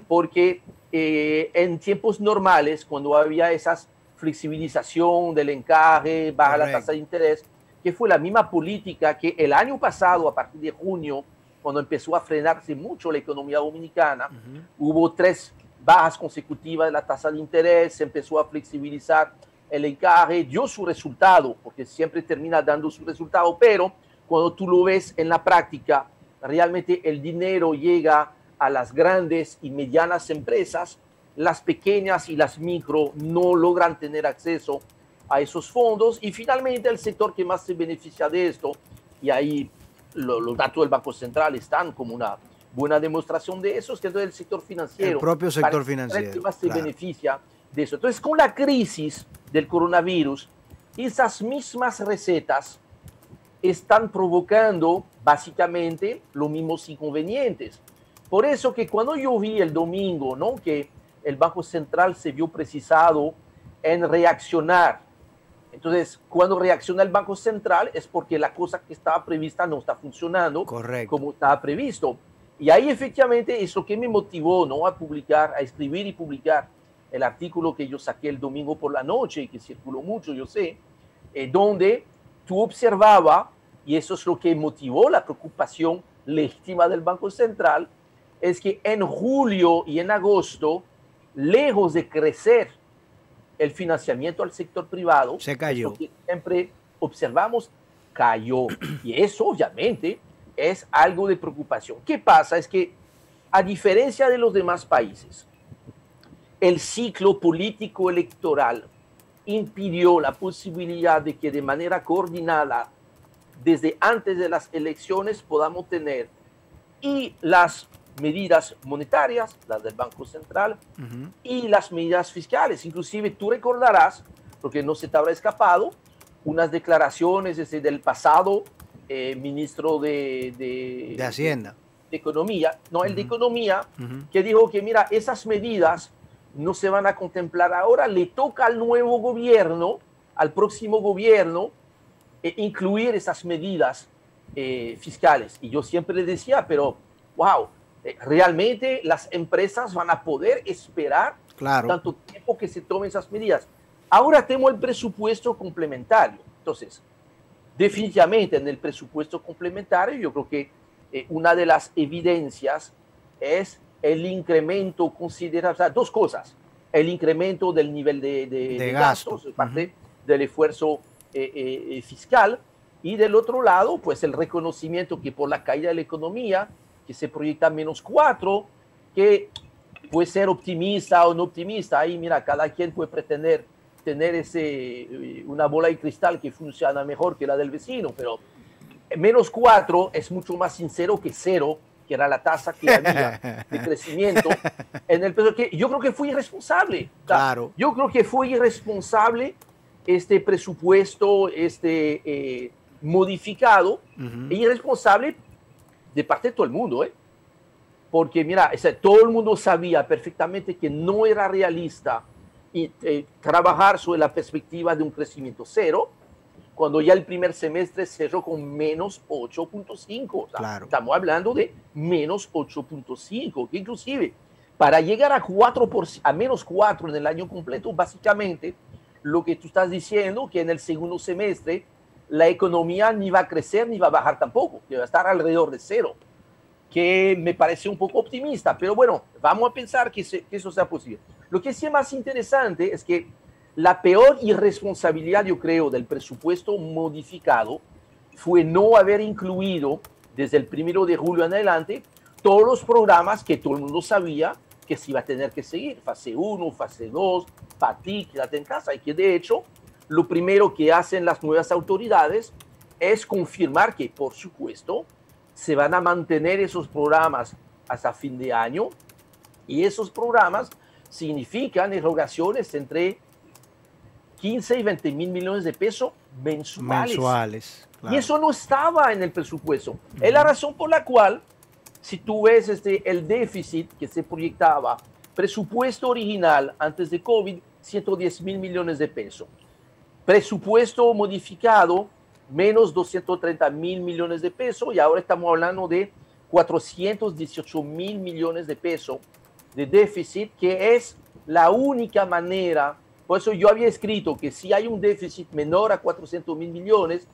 F: Porque en tiempos normales, cuando había esa flexibilización del encaje, baja la tasa de interés, que fue la misma política que el año pasado, a partir de junio, cuando empezó a frenarse mucho la economía dominicana, hubo 3 bajas consecutivas de la tasa de interés, se empezó a flexibilizar el encaje, dio su resultado, porque siempre termina dando su resultado, pero cuando tú lo ves en la práctica, realmente el dinero llega a las grandes y medianas empresas, las pequeñas y las micro no logran tener acceso a esos fondos y finalmente el sector que más se beneficia de esto, y ahí los datos del Banco Central están como una buena demostración de eso, es que es el sector financiero.
D: El propio sector financiero.
F: Que más se beneficia de eso. Entonces, con la crisis del coronavirus, esas mismas recetas están provocando básicamente los mismos inconvenientes. Por eso que cuando yo vi el domingo, ¿no?, que el Banco Central se vio precisado en reaccionar. Entonces, cuando reacciona el Banco Central es porque la cosa que estaba prevista no está funcionando como estaba previsto. Y ahí efectivamente es lo que me motivó, ¿no?, a escribir y publicar el artículo que yo saqué el domingo por la noche y que circuló mucho, yo sé, donde tú observabas, y eso es lo que motivó la preocupación legítima del Banco Central, es que en julio y en agosto, lejos de crecer el financiamiento al sector privado,
D: se cayó.
F: Lo que siempre observamos, cayó. Y eso obviamente es algo de preocupación. ¿Qué pasa? Es que a diferencia de los demás países, el ciclo político electoral impidió la posibilidad de que de manera coordinada, desde antes de las elecciones, podamos tener y las medidas monetarias, las del Banco Central, y las medidas fiscales. Inclusive tú recordarás, porque no se te habrá escapado, unas declaraciones del pasado ministro de
D: Hacienda.
F: De Economía, no, el de Economía, que dijo que, mira, esas medidas no se van a contemplar ahora, le toca al nuevo gobierno, al próximo gobierno, incluir esas medidas fiscales. Y yo siempre le decía, pero, wow, realmente las empresas van a poder esperar tanto tiempo que se tomen esas medidas. Ahora tengo el presupuesto complementario. Entonces, definitivamente en el presupuesto complementario, yo creo que una de las evidencias es el incremento considerable, o sea, dos cosas: el incremento del nivel de gastos, parte del esfuerzo fiscal, y del otro lado, pues el reconocimiento que por la caída de la economía, que se proyecta -4, que puede ser optimista o no optimista, ahí mira, cada quien puede pretender tener una bola de cristal que funciona mejor que la del vecino, pero -4 es mucho más sincero que 0, que era la tasa que había de crecimiento en el peso. Que yo creo que fue irresponsable.
D: Claro.
F: Yo creo que fue irresponsable este presupuesto modificado, e irresponsable de parte de todo el mundo, porque mira, todo el mundo sabía perfectamente que no era realista trabajar sobre la perspectiva de un crecimiento 0, cuando ya el primer semestre cerró con -8.5.
D: Claro.
F: Estamos hablando de -8.5, que inclusive para llegar a -4 en el año completo, básicamente lo que tú estás diciendo, que en el segundo semestre la economía ni va a crecer ni va a bajar tampoco, que va a estar alrededor de 0, que me parece un poco optimista, pero bueno, vamos a pensar que eso sea posible. Lo que sí es más interesante es que la peor irresponsabilidad, yo creo, del presupuesto modificado fue no haber incluido desde el 1 de julio en adelante todos los programas que todo el mundo sabía que se iba a tener que seguir: fase 1, fase 2, FATIC, quédate en casa, y que de hecho lo primero que hacen las nuevas autoridades es confirmar que, por supuesto, se van a mantener esos programas hasta fin de año, y esos programas significan erogaciones entre 15 y 20 mil millones de pesos mensuales.
D: Claro.
F: Y eso no estaba en el presupuesto. Es la razón por la cual, si tú ves el déficit que se proyectaba, presupuesto original antes de COVID, 110 mil millones de pesos. Presupuesto modificado, menos 230 mil millones de pesos, y ahora estamos hablando de 418 mil millones de pesos de déficit, que es la única manera. Por eso yo había escrito que si hay un déficit menor a 400 mil millones,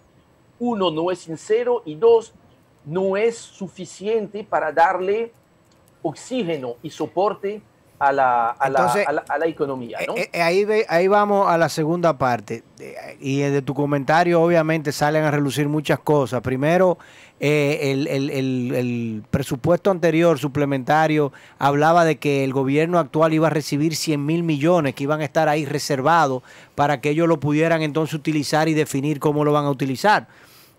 F: uno, no es sincero, y dos, no es suficiente para darle oxígeno y soporte a la economía, ¿no?
D: Ahí vamos a la segunda parte, y de tu comentario obviamente salen a relucir muchas cosas. Primero, el presupuesto anterior suplementario hablaba de que el gobierno actual iba a recibir 100 mil millones que iban a estar ahí reservados para que ellos lo pudieran entonces utilizar y definir cómo lo van a utilizar.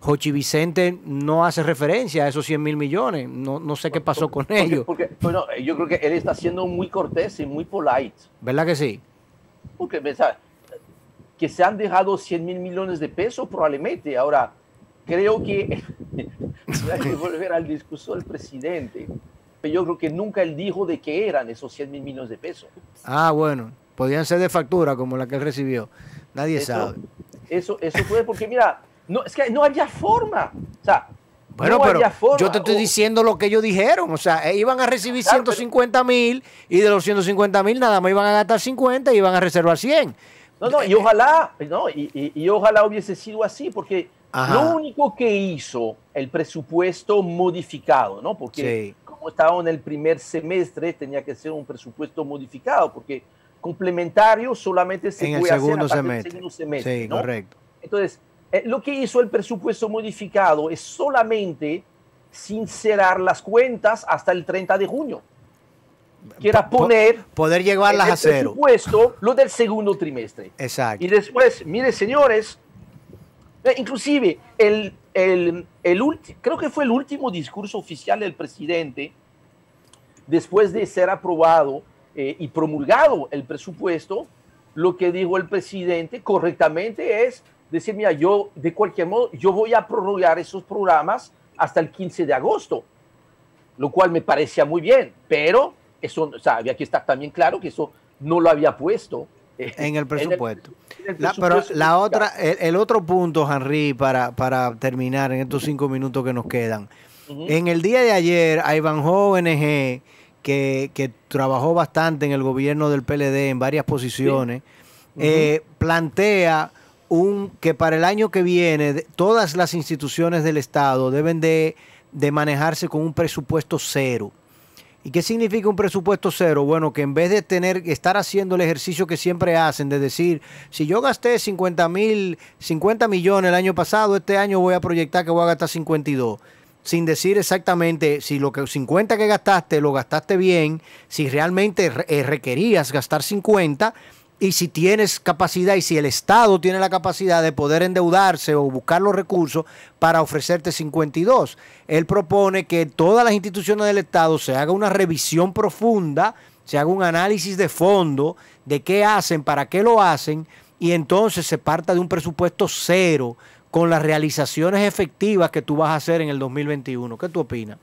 D: Jochi Vicente no hace referencia a esos 100 mil millones. No sé qué pasó con ellos.
F: Bueno, yo creo que él está siendo muy cortés y muy polite.
D: ¿Verdad que sí?
F: Porque que se han dejado 100 mil millones de pesos probablemente. Ahora, creo que hay que volver al discurso del presidente. Pero yo creo que nunca él dijo de qué eran esos 100 mil millones de pesos.
D: Ah, bueno. Podían ser de factura como la que él recibió. Nadie sabe.
F: Eso fue porque, mira, no, es que no había forma. O sea,
D: bueno,
F: no
D: pero
F: había forma.
D: yo te estoy diciendo lo que ellos dijeron. O sea, iban a recibir 150 mil, y de los 150 mil nada más iban a gastar 50 y iban a reservar 100.
F: No, y ojalá, y ojalá hubiese sido así, porque lo único que hizo el presupuesto modificado, ¿no? Porque como estaba en el primer semestre, tenía que ser un presupuesto modificado, porque complementario solamente se puede hacer a partir del segundo semestre.
D: Sí,
F: ¿no?
D: Correcto.
F: Entonces, lo que hizo el presupuesto modificado es solamente sincerar las cuentas hasta el 30 de junio. Que era
D: poder llevarlas a cero.
F: Presupuesto lo del segundo trimestre.
D: Exacto.
F: Y después, mire, señores, inclusive creo que fue el último discurso oficial del presidente después de ser aprobado y promulgado el presupuesto, lo que dijo el presidente correctamente es decir, mira, yo de cualquier modo, yo voy a prorrogar esos programas hasta el 15 de agosto, lo cual me parecía muy bien, pero eso, o sea, había que estar también claro que eso no lo había puesto
D: en el presupuesto.
F: Pero
D: la otra, el otro punto, Henry, para terminar en estos 5 minutos que nos quedan. En el día de ayer, Ivanhoe ONG, que trabajó bastante en el gobierno del PLD en varias posiciones, plantea que para el año que viene todas las instituciones del Estado deben de manejarse con un presupuesto cero. ¿Y qué significa un presupuesto cero? Bueno, que en vez de estar haciendo el ejercicio que siempre hacen, de decir, si yo gasté 50 millones el año pasado, este año voy a proyectar que voy a gastar 52. Sin decir exactamente si lo que 50 que gastaste, lo gastaste bien, si realmente requerías gastar 50, y si tienes capacidad y si el Estado tiene la capacidad de poder endeudarse o buscar los recursos para ofrecerte 52. Él propone que todas las instituciones del Estado se haga una revisión profunda, se haga un análisis de fondo de qué hacen, para qué lo hacen, y entonces se parta de un presupuesto cero con las realizaciones efectivas que tú vas a hacer en el 2021. ¿Qué tú opinas?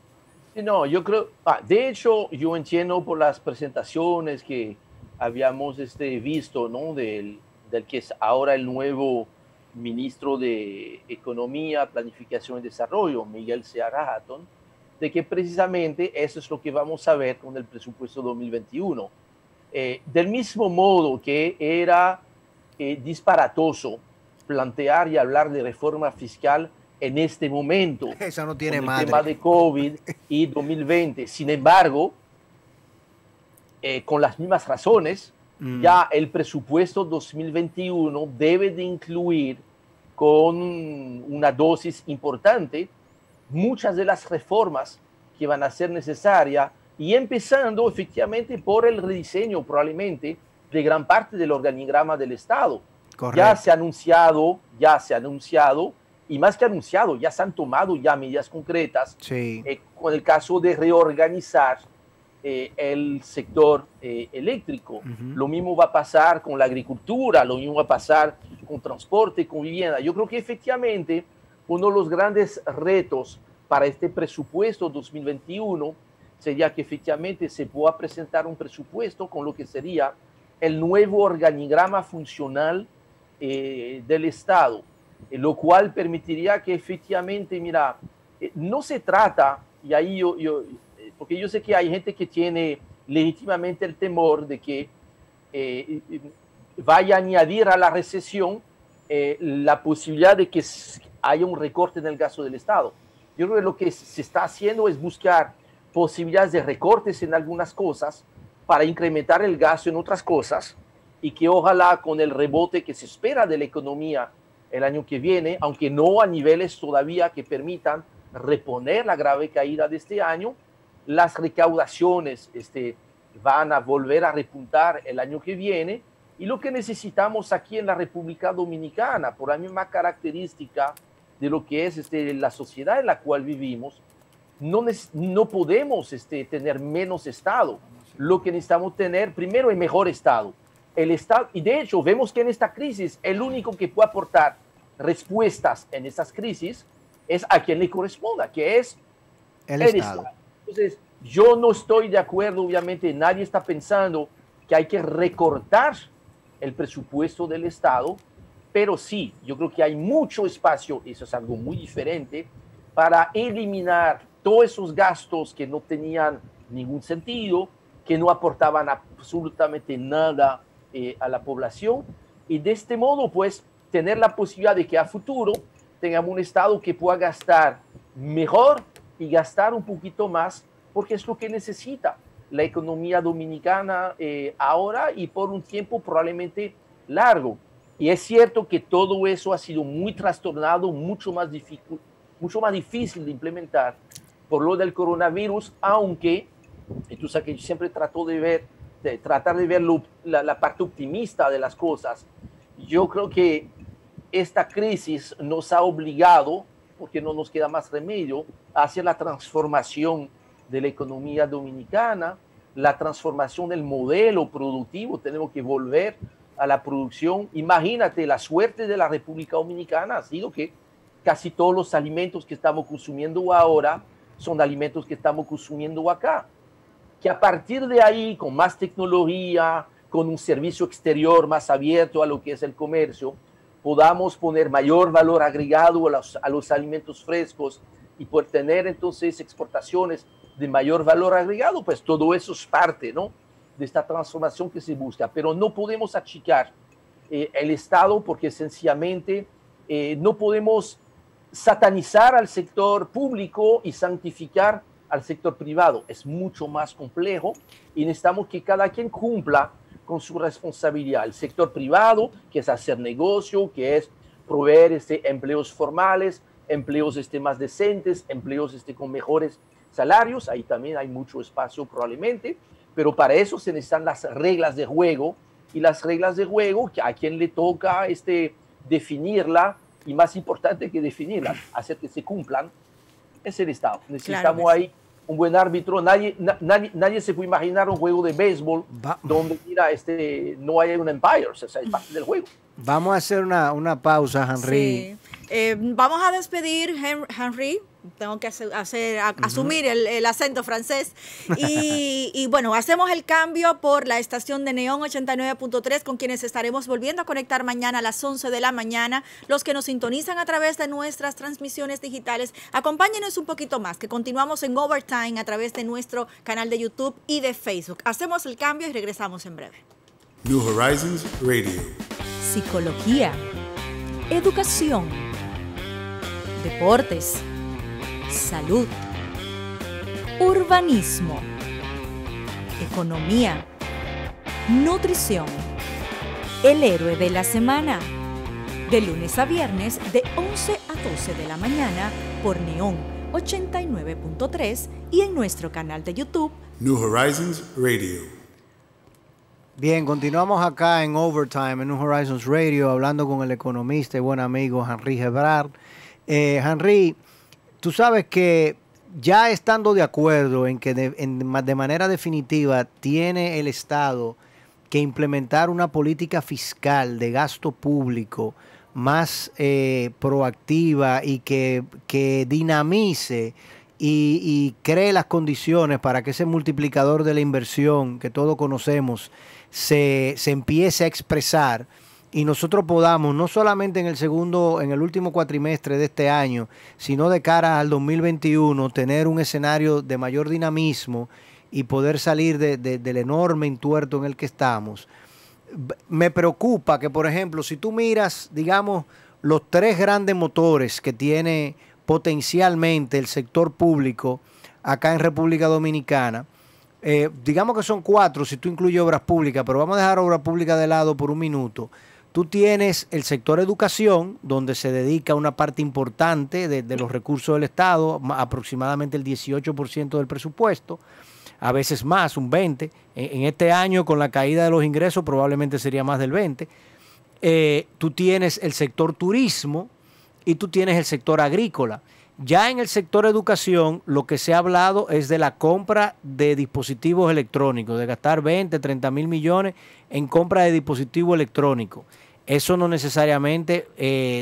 F: No, yo creo, de hecho, yo entiendo por las presentaciones que habíamos visto, ¿no? del que es ahora el nuevo ministro de Economía, Planificación y Desarrollo, Miguel Seara Hatton, de que precisamente eso es lo que vamos a ver con el presupuesto 2021. Del mismo modo que era disparatoso plantear y hablar de reforma fiscal en este momento,
D: eso no tiene
F: con el
D: madre.
F: tema de COVID y 2020. Sin embargo, con las mismas razones, ya el presupuesto 2021 debe de incluir con una dosis importante muchas de las reformas que van a ser necesarias, y empezando efectivamente por el rediseño probablemente de gran parte del organigrama del Estado. Correcto. Ya se ha anunciado, y más que anunciado, ya se han tomado ya medidas concretas,
D: sí.
F: Con el caso de reorganizar el sector eléctrico. Lo mismo va a pasar con la agricultura, lo mismo va a pasar con transporte, con vivienda. Yo creo que efectivamente uno de los grandes retos para este presupuesto 2021 sería que efectivamente se pueda presentar un presupuesto con lo que sería el nuevo organigrama funcional del Estado, lo cual permitiría que efectivamente, mira, no se trata, y ahí porque yo sé que hay gente que tiene legítimamente el temor de que vaya a añadir a la recesión la posibilidad de que haya un recorte en el gasto del Estado. Yo creo que lo que se está haciendo es buscar posibilidades de recortes en algunas cosas para incrementar el gasto en otras cosas, y que ojalá con el rebote que se espera de la economía el año que viene, aunque no a niveles todavía que permitan reponer la grave caída de este año, las recaudaciones van a volver a repuntar el año que viene. Y lo que necesitamos aquí en la República Dominicana, por la misma característica de lo que es la sociedad en la cual vivimos, no podemos tener menos Estado. Lo que necesitamos tener, primero, el mejor Estado. El Estado, y de hecho vemos que en esta crisis el único que puede aportar respuestas en estas crisis es a quien le corresponda, que es el Estado. Entonces, yo no estoy de acuerdo, obviamente nadie está pensando que hay que recortar el presupuesto del Estado, pero sí, yo creo que hay mucho espacio, eso es algo muy diferente, para eliminar todos esos gastos que no tenían ningún sentido, que no aportaban absolutamente nada a la población, y de este modo pues tener la posibilidad de que a futuro tengamos un Estado que pueda gastar mejor y gastar un poquito más, porque es lo que necesita la economía dominicana ahora y por un tiempo probablemente largo. Y es cierto que todo eso ha sido muy trastornado, mucho más difícil de implementar por lo del coronavirus, aunque, y tú sabes que yo siempre trato de tratar de ver la parte optimista de las cosas. Yo creo que esta crisis nos ha obligado, porque no nos queda más remedio, a hacer la transformación de la economía dominicana, la transformación del modelo productivo. Tenemos que volver a la producción. Imagínate, la suerte de la República Dominicana ha sido que casi todos los alimentos que estamos consumiendo ahora son alimentos que estamos consumiendo acá. Que a partir de ahí, con más tecnología, con un servicio exterior más abierto a lo que es el comercio, podamos poner mayor valor agregado a los alimentos frescos y por tener entonces exportaciones de mayor valor agregado, pues todo eso es parte, ¿no?, de esta transformación que se busca. Pero no podemos achicar el Estado porque sencillamente no podemos satanizar al sector público y santificar al sector privado. Es mucho más complejo y necesitamos que cada quien cumpla con su responsabilidad. El sector privado, que es hacer negocio, que es proveer empleos formales, empleos más decentes, empleos con mejores salarios. Ahí también hay mucho espacio probablemente, pero para eso se necesitan las reglas de juego, y las reglas de juego, a quien le toca definirla, y más importante que definirlas, hacer que se cumplan, es el Estado. Necesitamos
C: Claro,
F: ahí un buen árbitro. Nadie se puede imaginar un juego de béisbol donde mira, no hay un umpire, o sea, es parte del juego.
D: Vamos a hacer una pausa, Henry.
C: Sí. Vamos a despedir Henry. Tengo que asumir el acento francés. Y bueno, hacemos el cambio por la estación de Neón 89.3, con quienes estaremos volviendo a conectar mañana a las 11 de la mañana. Los que nos sintonizan a través de nuestras transmisiones digitales, acompáñenos un poquito más, que continuamos en Overtime a través de nuestro canal de YouTube y de Facebook. Hacemos el cambio y regresamos en breve.
A: New Horizons Radio.
B: Psicología, educación, deportes, salud, urbanismo, economía, nutrición. El héroe de la semana. De lunes a viernes de 11 a 12 de la mañana por Neón 89.3 y en nuestro canal de YouTube
A: New Horizons Radio.
D: Bien, continuamos acá en Overtime, en New Horizons Radio, hablando con el economista y buen amigo Henry Gebrard. Henry, tú sabes que ya estando de acuerdo en que de manera definitiva tiene el Estado que implementar una política fiscal de gasto público más proactiva y que dinamice y cree las condiciones para que ese multiplicador de la inversión que todos conocemos se empiece a expresar, y nosotros podamos, no solamente en el último cuatrimestre de este año, sino de cara al 2021, tener un escenario de mayor dinamismo y poder salir del enorme entuerto en el que estamos. Me preocupa que, por ejemplo, si tú miras, digamos, los tres grandes motores que tiene potencialmente el sector público acá en República Dominicana, digamos que son cuatro si tú incluyes obras públicas, pero vamos a dejar obras públicas de lado por un minuto. Tú tienes el sector educación, donde se dedica una parte importante de los recursos del Estado, aproximadamente el 18% del presupuesto, a veces más, un 20%. En este año, con la caída de los ingresos, probablemente sería más del 20%. Tú tienes el sector turismo y tú tienes el sector agrícola. Ya en el sector educación, lo que se ha hablado es de la compra de dispositivos electrónicos, de gastar 20, 30 mil millones en compra de dispositivos electrónicos. Eso no necesariamente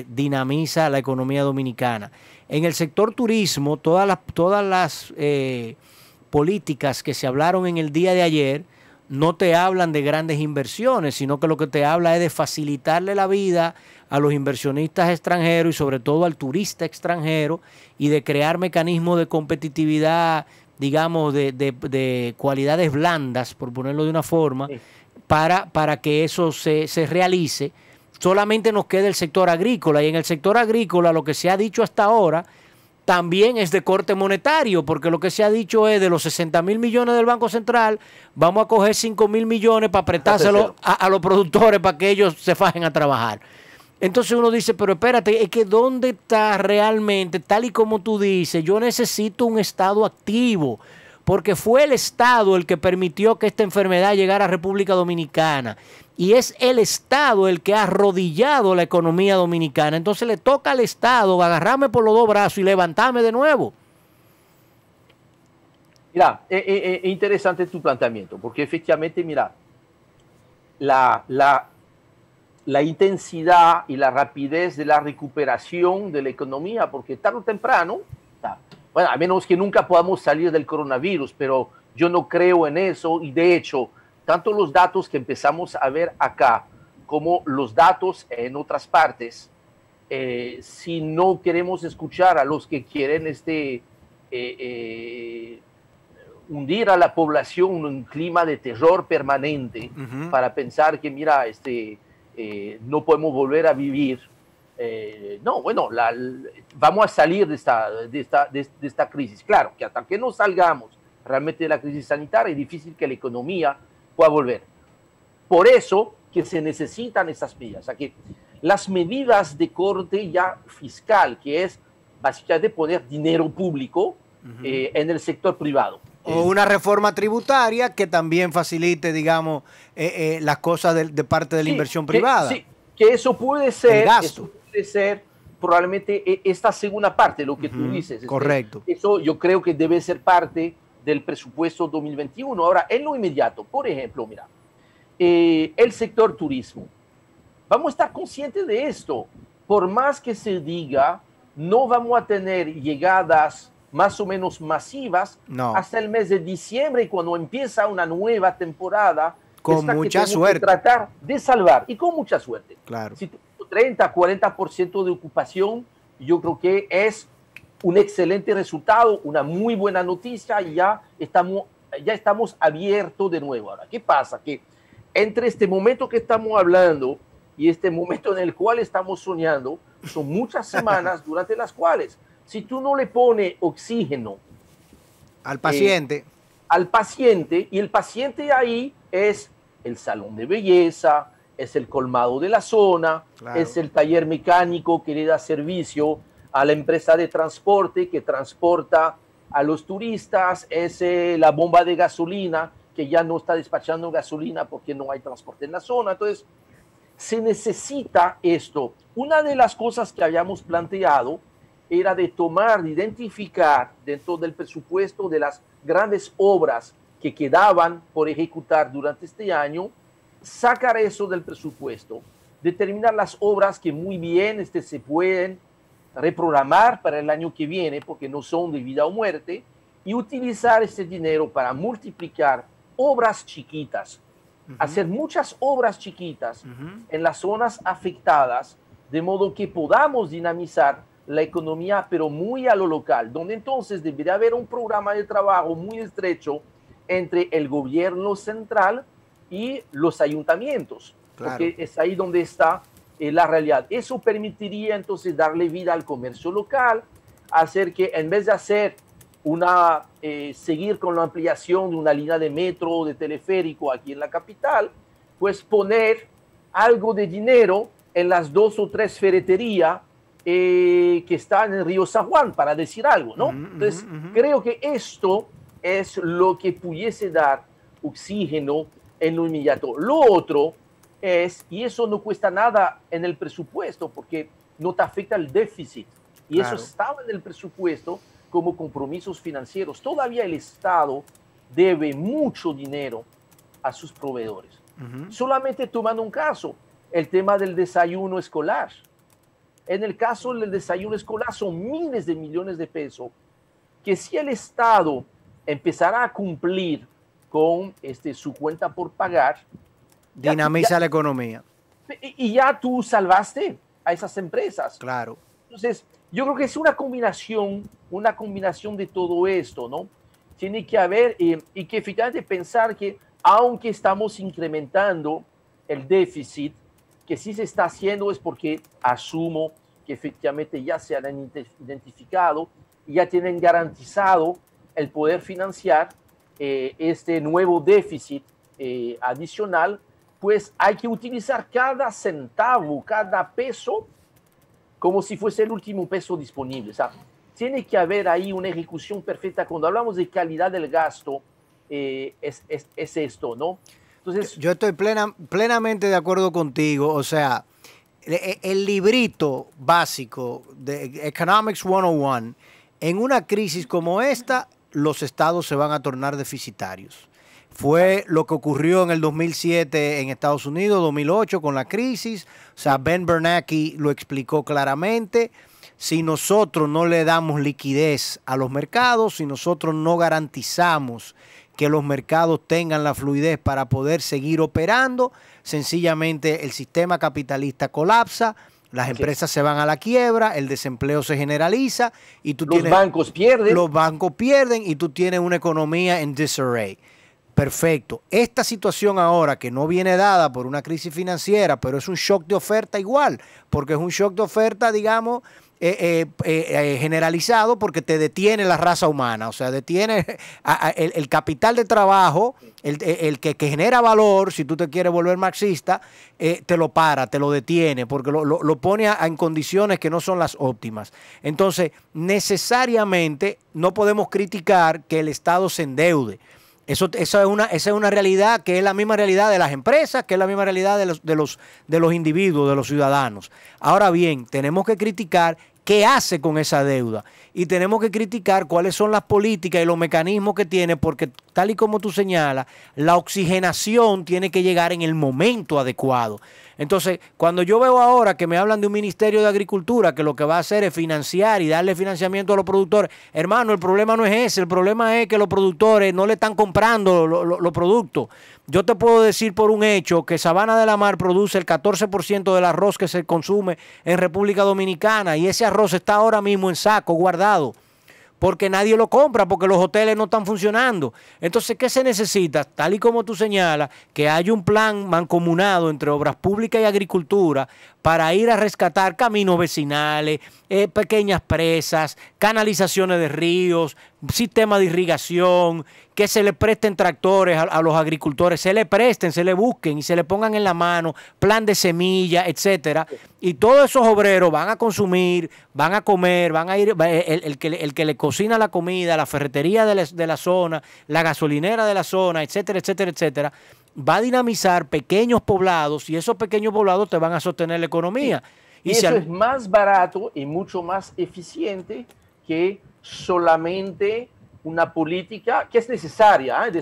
D: dinamiza la economía dominicana. En el sector turismo, todas las políticas que se hablaron en el día de ayer no te hablan de grandes inversiones, sino que lo que te habla es de facilitarle la vida a los inversionistas extranjeros y sobre todo al turista extranjero, y de crear mecanismos de competitividad, digamos, de cualidades blandas, por ponerlo de una forma, sí, para que eso se realice. Solamente nos queda el sector agrícola, y en el sector agrícola lo que se ha dicho hasta ahora también es de corte monetario, porque lo que se ha dicho es de los 60 mil millones del Banco Central, vamos a coger 5 mil millones para apretárselo a los productores para que ellos se fajen a trabajar. Entonces uno dice, pero espérate, es que ¿dónde está realmente? Tal y como tú dices, yo necesito un Estado activo, porque fue el Estado el que permitió que esta enfermedad llegara a República Dominicana, y es el Estado el que ha arrodillado la economía dominicana. Entonces le toca al Estado agarrarme por los dos brazos y levantarme de nuevo.
F: Mira, es interesante tu planteamiento, porque efectivamente, mira, la intensidad y la rapidez de la recuperación de la economía, porque tarde o temprano, bueno, a menos que nunca podamos salir del coronavirus, pero yo no creo en eso, y de hecho, tanto los datos que empezamos a ver acá como los datos en otras partes, si no queremos escuchar a los que quieren hundir a la población en un clima de terror permanente, para pensar que, mira, no podemos volver a vivir. No, bueno, vamos a salir de esta crisis. Claro, que hasta que no salgamos realmente de la crisis sanitaria es difícil que la economía pueda volver. Por eso que se necesitan estas medidas. O sea, que las medidas de corte ya fiscal, que es básicamente poner dinero público en el sector privado.
D: O una reforma tributaria que también facilite, digamos, las cosas de parte de la inversión privada.
F: Sí, que eso puede ser probablemente esta segunda parte, lo que tú dices.
D: Correcto.
F: Eso yo creo que debe ser parte del presupuesto 2021. Ahora, en lo inmediato, por ejemplo, mira, el sector turismo. Vamos a estar conscientes de esto. Por más que se diga, no vamos a tener llegadas más o menos masivas hasta el mes de diciembre, cuando empieza una nueva temporada.
D: Con mucha suerte.
F: Que tratar de salvar, y con mucha suerte.
D: Claro.
F: Si tenemos 30, 40% de ocupación, yo creo que es un excelente resultado, una muy buena noticia, y ya estamos abiertos de nuevo. Ahora, ¿qué pasa? Que entre este momento que estamos hablando y este momento en el cual estamos soñando, son muchas semanas durante las cuales, si tú no le pones oxígeno
D: al paciente,
F: y el paciente ahí es el salón de belleza, es el colmado de la zona, claro, es el taller mecánico que le da servicio a la empresa de transporte que transporta a los turistas, es la bomba de gasolina que ya no está despachando gasolina porque no hay transporte en la zona. Entonces, se necesita esto. Una de las cosas que habíamos planteado era de identificar dentro del presupuesto de las grandes obras que quedaban por ejecutar durante este año, sacar eso del presupuesto, determinar las obras que muy bien se pueden reprogramar para el año que viene porque no son de vida o muerte, y utilizar ese dinero para multiplicar obras chiquitas, hacer muchas obras chiquitas en las zonas afectadas, de modo que podamos dinamizar la economía, pero muy a lo local, donde entonces debería haber un programa de trabajo muy estrecho entre el gobierno central y los ayuntamientos, claro, porque es ahí donde está la realidad. Eso permitiría entonces darle vida al comercio local, hacer que en vez de hacer seguir con la ampliación de una línea de metro o de teleférico aquí en la capital, pues poner algo de dinero en las 2 o 3 ferreterías que están en el río San Juan, para decir algo, ¿no? Entonces, creo que esto es lo que pudiese dar oxígeno en lo inmediato. Lo otro es, y eso no cuesta nada en el presupuesto, porque no te afecta el déficit, y claro, eso estaba en el presupuesto como compromisos financieros. Todavía el Estado debe mucho dinero a sus proveedores. Solamente tomando un caso, el tema del desayuno escolar. En el caso del desayuno escolar son miles de millones de pesos que si el Estado empezará a cumplir con su cuenta por pagar,
D: dinamiza la economía.
F: Y ya tú salvaste a esas empresas.
D: Claro.
F: Entonces, yo creo que es una combinación de todo esto, ¿no? Tiene que haber, y que efectivamente pensar que aunque estamos incrementando el déficit, que sí se está haciendo es porque asumo que efectivamente ya se han identificado y ya tienen garantizado el poder financiar este nuevo déficit adicional, pues hay que utilizar cada centavo, cada peso, como si fuese el último peso disponible. O sea, tiene que haber ahí una ejecución perfecta. Cuando hablamos de calidad del gasto, es esto, ¿no? Entonces,
D: yo estoy plenamente de acuerdo contigo. O sea, el librito básico de Economics 101, en una crisis como esta, los estados se van a tornar deficitarios. Fue lo que ocurrió en el 2007 en Estados Unidos, 2008 con la crisis. O sea, Ben Bernanke lo explicó claramente. Si nosotros no le damos liquidez a los mercados, si nosotros no garantizamos que los mercados tengan la fluidez para poder seguir operando, sencillamente el sistema capitalista colapsa, las empresas se van a la quiebra, el desempleo se generaliza y los bancos pierden y tú tienes una economía en disarray. Perfecto. Esta situación ahora que no viene dada por una crisis financiera, pero es un shock de oferta igual, porque es un shock de oferta, digamos, generalizado, porque te detiene la raza humana, o sea, detiene el capital de trabajo, el que genera valor, si tú te quieres volver marxista, te lo para, te lo detiene, porque lo pone en condiciones que no son las óptimas. Entonces, necesariamente no podemos criticar que el Estado se endeude. Esa es una realidad que es la misma realidad de las empresas, que es la misma realidad de los individuos, de los ciudadanos. Ahora bien, tenemos que criticar qué hace con esa deuda y tenemos que criticar cuáles son las políticas y los mecanismos que tiene, porque tal y como tú señalas, la oxigenación tiene que llegar en el momento adecuado. Entonces, cuando yo veo ahora que me hablan de un Ministerio de Agricultura que lo que va a hacer es financiar y darle financiamiento a los productores, hermano, el problema no es ese, el problema es que los productores no le están comprando los productos. Yo te puedo decir por un hecho que Sabana de la Mar produce el 14% del arroz que se consume en República Dominicana y ese arroz está ahora mismo en saco guardado, porque nadie lo compra, porque los hoteles no están funcionando. Entonces, ¿qué se necesita? Tal y como tú señalas, que haya un plan mancomunado entre obras públicas y agricultura para ir a rescatar caminos vecinales, pequeñas presas, canalizaciones de ríos, sistemas de irrigación, que se le presten tractores a los agricultores, se le presten, se le busquen y se le pongan en la mano plan de semilla, etcétera. Y todos esos obreros van a consumir, van a comer, van a ir, el que le cocina la comida, la ferretería de la zona, la gasolinera de la zona, etcétera, etcétera, etcétera, va a dinamizar pequeños poblados y esos pequeños poblados te van a sostener la economía.
F: Y eso es más barato y mucho más eficiente que solamente una política que es necesaria, de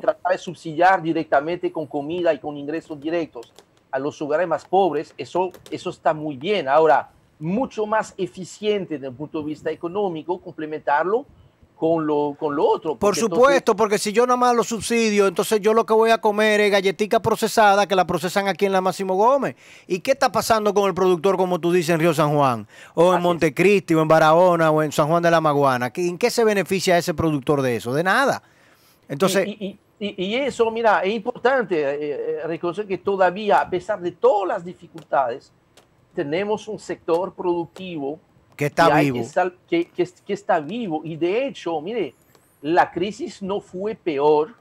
F: tratar de subsidiar directamente con comida y con ingresos directos a los hogares más pobres. Eso está muy bien. Ahora, mucho más eficiente desde el punto de vista económico complementarlo con lo otro.
D: Por supuesto, porque si yo nada más lo subsidio, entonces yo lo que voy a comer es galletica procesada que la procesan aquí en la Máximo Gómez. ¿Y qué está pasando con el productor, como tú dices, en Río San Juan? O en Montecristi, o en Barahona, o en San Juan de la Maguana. ¿En qué se beneficia ese productor de eso? De nada. Entonces...
F: Y eso, mira, es importante reconocer que todavía, a pesar de todas las dificultades, tenemos un sector productivo
D: que está vivo.
F: Que está vivo. Y de hecho, mire, la crisis no fue peor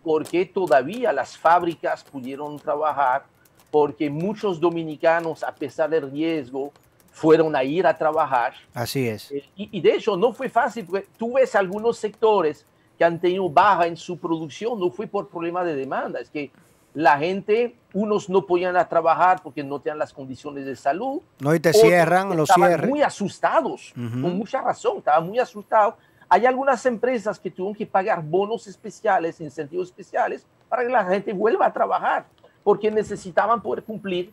F: porque todavía las fábricas pudieron trabajar, porque muchos dominicanos, a pesar del riesgo, fueron a ir a trabajar.
D: Así es.
F: Y de hecho no fue fácil, porque tú ves algunos sectores que han tenido baja en su producción, no fue por problema de demanda, es que la gente, unos no podían ir a trabajar porque no tenían las condiciones de salud.
D: No, y te cierran, los cierran.
F: Estaban muy asustados, con mucha razón, estaban muy asustados. Hay algunas empresas que tuvieron que pagar bonos especiales, incentivos especiales, para que la gente vuelva a trabajar, porque necesitaban poder cumplir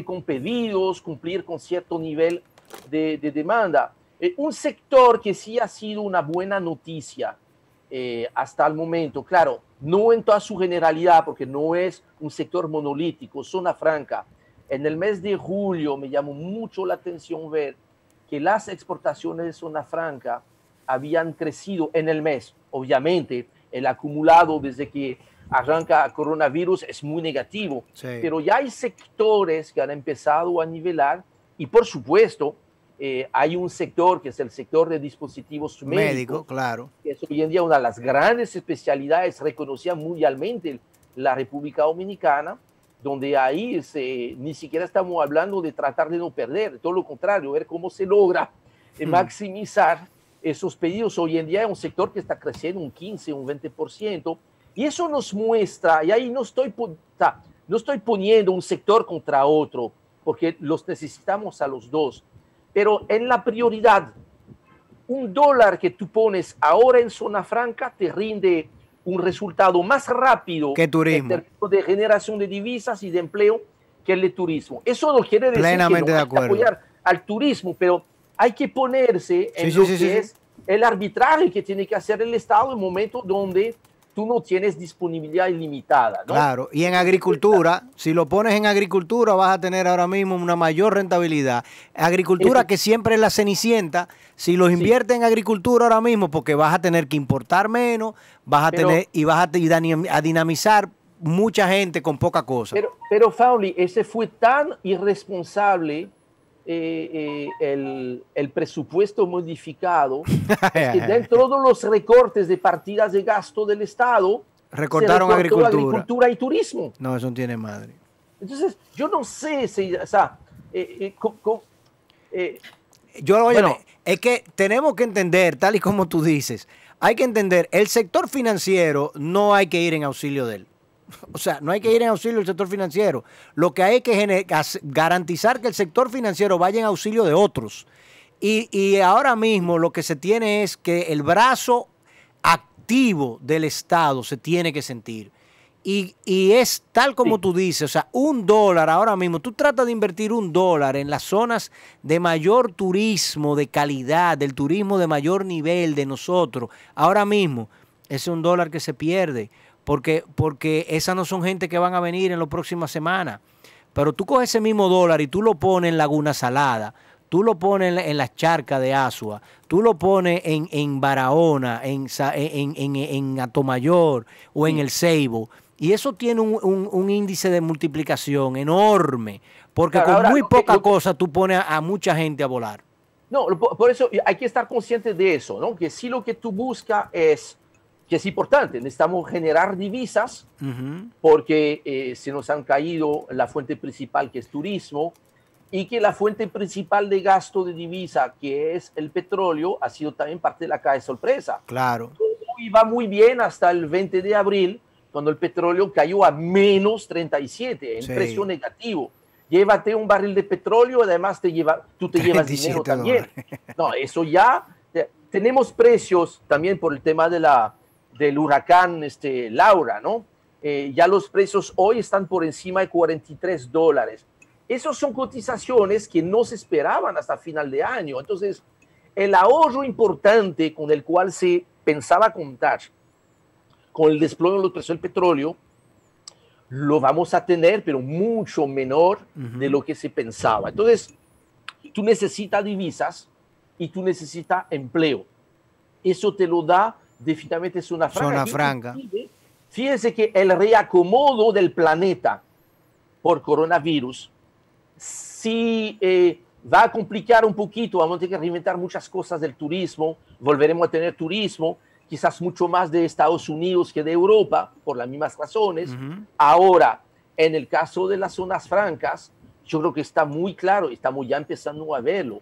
F: con pedidos, cumplir con cierto nivel de demanda. Un sector que sí ha sido una buena noticia hasta el momento, claro, no en toda su generalidad, porque no es un sector monolítico, zona franca. En el mes de julio me llamó mucho la atención ver que las exportaciones de zona franca habían crecido en el mes. Obviamente, el acumulado desde que arranca el coronavirus es muy negativo, sí, pero ya hay sectores que han empezado a nivelar y, por supuesto, hay un sector que es el sector de dispositivos médicos,
D: claro,
F: que es hoy en día una de las grandes especialidades reconocidas mundialmente en la República Dominicana, donde ahí ni siquiera estamos hablando de tratar de no perder, todo lo contrario, ver cómo se logra maximizar esos pedidos. Hoy en día es un sector que está creciendo un 15, un 20%, y eso nos muestra, y ahí no estoy poniendo un sector contra otro, porque los necesitamos a los dos, pero en la prioridad, un dólar que tú pones ahora en zona franca te rinde un resultado más rápido
D: que turismo,
F: en términos de generación de divisas y de empleo que el de turismo. Eso no quiere decir
D: plenamente
F: que no
D: de
F: hay que
D: acuerdo.
F: apoyar al turismo, pero hay que ponerse en lo que es el arbitraje que tiene que hacer el Estado en momentos donde tú no tienes disponibilidad ilimitada, ¿no?
D: Claro, y en agricultura, si lo pones en agricultura vas a tener ahora mismo una mayor rentabilidad. Agricultura que siempre es la cenicienta, si los inviertes en agricultura ahora mismo, porque vas a tener que importar menos, vas a tener y vas a dinamizar mucha gente con poca cosa.
F: Pero Fauli, ese fue tan irresponsable el presupuesto modificado, que dentro de los recortes de partidas de gasto del Estado,
D: recortaron
F: se recortó
D: agricultura
F: y turismo.
D: No, eso no tiene madre.
F: Entonces, yo no sé si, o sea,
D: es que tenemos que entender, tal y como tú dices, hay que entender, el sector financiero no hay que ir en auxilio de él. O sea, no hay que ir en auxilio del sector financiero. Lo que hay que garantizar que el sector financiero vaya en auxilio de otros. Y ahora mismo lo que se tiene es que el brazo activo del Estado se tiene que sentir. Y es tal como tú dices, o sea, un dólar ahora mismo, tú tratas de invertir un dólar en las zonas de mayor turismo, de calidad, del turismo de mayor nivel de nosotros. Ahora mismo, ese es un dólar que se pierde. Porque esas no son gente que van a venir en las próximas semanas. Pero tú coges ese mismo dólar y tú lo pones en Laguna Salada, tú lo pones en las charcas de Asua, tú lo pones en Barahona, en Atomayor o en El Ceibo. Y eso tiene un índice de multiplicación enorme. Porque con muy poca cosa tú pones a mucha gente a volar.
F: No, por eso hay que estar conscientes de eso, ¿no? Que si lo que tú buscas es... que es importante, necesitamos generar divisas porque se nos han caído la fuente principal que es turismo y que la fuente principal de gasto de divisa que es el petróleo ha sido también parte de la caja de sorpresa.
D: Claro.
F: Todo iba muy bien hasta el 20 de abril cuando el petróleo cayó a menos 37 en precio negativo. Llévate un barril de petróleo, además tú te llevas dinero también. No, eso ya tenemos precios también por el tema del huracán Laura, ¿no? Ya los precios hoy están por encima de $43. Esas son cotizaciones que no se esperaban hasta final de año. Entonces, el ahorro importante con el cual se pensaba contar con el desplome de los precios del petróleo, lo vamos a tener, pero mucho menor de lo que se pensaba. Entonces, tú necesitas divisas y tú necesitas empleo. Eso te lo da definitivamente zona franca. Fíjense que el reacomodo del planeta por coronavirus sí va a complicar un poquito, vamos a tener que reinventar muchas cosas del turismo, volveremos a tener turismo, quizás mucho más de Estados Unidos que de Europa, por las mismas razones. Ahora, en el caso de las zonas francas, yo creo que está muy claro, estamos ya empezando a verlo,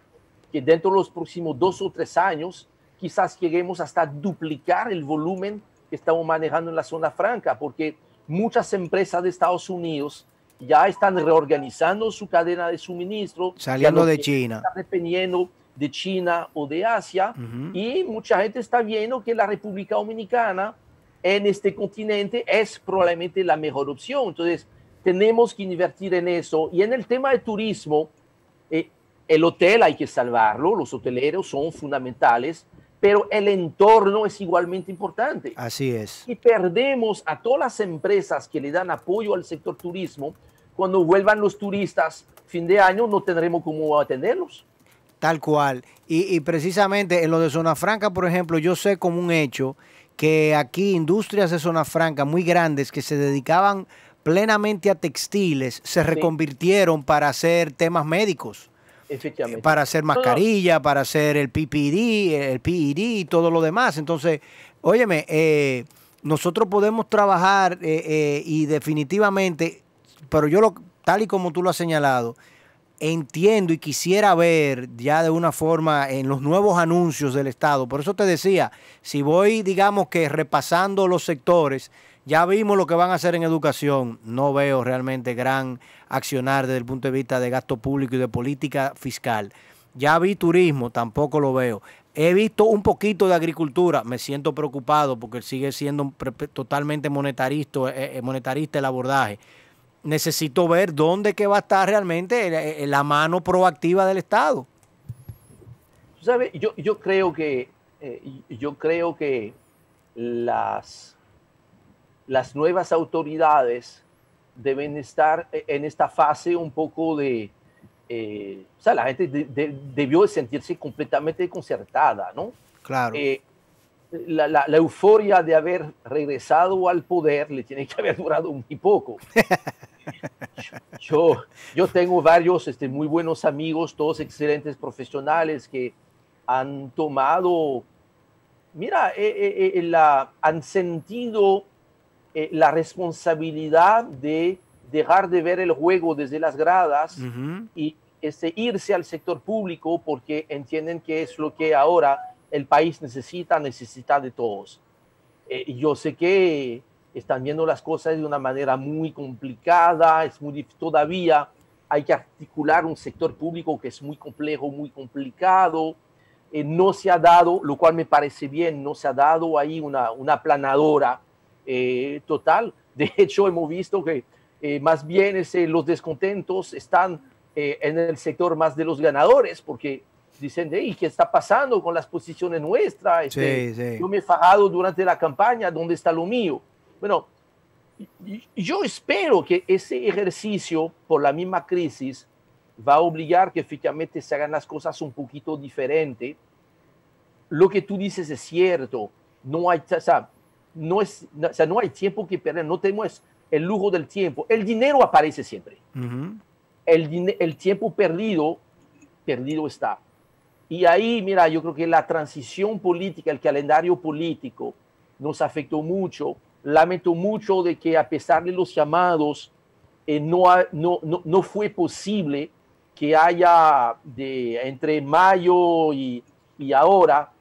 F: que dentro de los próximos 2 o 3 años, quizás lleguemos hasta duplicar el volumen que estamos manejando en la zona franca, porque muchas empresas de Estados Unidos ya están reorganizando su cadena de suministro.
D: Saliendo de China.
F: Están dependiendo de China o de Asia, y mucha gente está viendo que la República Dominicana en este continente es probablemente la mejor opción. Entonces, tenemos que invertir en eso. Y en el tema de turismo, el hotel hay que salvarlo, los hoteleros son fundamentales, pero el entorno es igualmente importante.
D: Así es.
F: Y perdemos a todas las empresas que le dan apoyo al sector turismo. Cuando vuelvan los turistas fin de año, no tendremos cómo atenderlos.
D: Tal cual. Y precisamente en lo de Zona Franca, por ejemplo, yo sé como un hecho que aquí industrias de Zona Franca muy grandes que se dedicaban plenamente a textiles se reconvirtieron para hacer temas médicos.
F: Efectivamente.
D: Para hacer mascarilla, para hacer el PPD y todo lo demás. Entonces, óyeme, nosotros podemos trabajar y definitivamente, pero yo tal y como tú lo has señalado, entiendo y quisiera ver ya de una forma en los nuevos anuncios del Estado. Por eso te decía, si voy, digamos que repasando los sectores, ya vimos lo que van a hacer en educación. No veo realmente gran accionar desde el punto de vista de gasto público y de política fiscal. Ya vi turismo, tampoco lo veo. He visto un poquito de agricultura, me siento preocupado porque sigue siendo totalmente monetarista el abordaje. Necesito ver dónde que va a estar realmente la mano proactiva del Estado.
F: ¿Sabe? Yo creo que las nuevas autoridades deben estar en esta fase un poco de... o sea, la gente debió de sentirse completamente desconcertada, ¿no?
D: Claro.
F: La euforia de haber regresado al poder le tiene que haber durado muy poco. Yo tengo varios muy buenos amigos, todos excelentes profesionales que han tomado, mira, han sentido la responsabilidad de dejar de ver el juego desde las gradas y irse al sector público porque entienden que es lo que ahora el país necesita de todos. Yo sé que están viendo las cosas de una manera muy complicada, todavía hay que articular un sector público que es muy complejo, muy complicado. No se ha dado, lo cual me parece bien, no se ha dado ahí una aplanadora total. De hecho, hemos visto que más bien los descontentos están en el sector más de los ganadores, porque dicen, ¿qué está pasando con las posiciones nuestras?
D: Sí.
F: Yo me he fajado durante la campaña, ¿dónde está lo mío? Bueno, yo espero que ese ejercicio, por la misma crisis, va a obligar que efectivamente se hagan las cosas un poquito diferente. Lo que tú dices es cierto, no hay tiempo que perder, no tenemos el lujo del tiempo. El dinero aparece siempre. El tiempo perdido está. Y ahí, mira, yo creo que la transición política, el calendario político nos afectó mucho. Lamento mucho de que a pesar de los llamados, no fue posible que haya entre mayo y ahora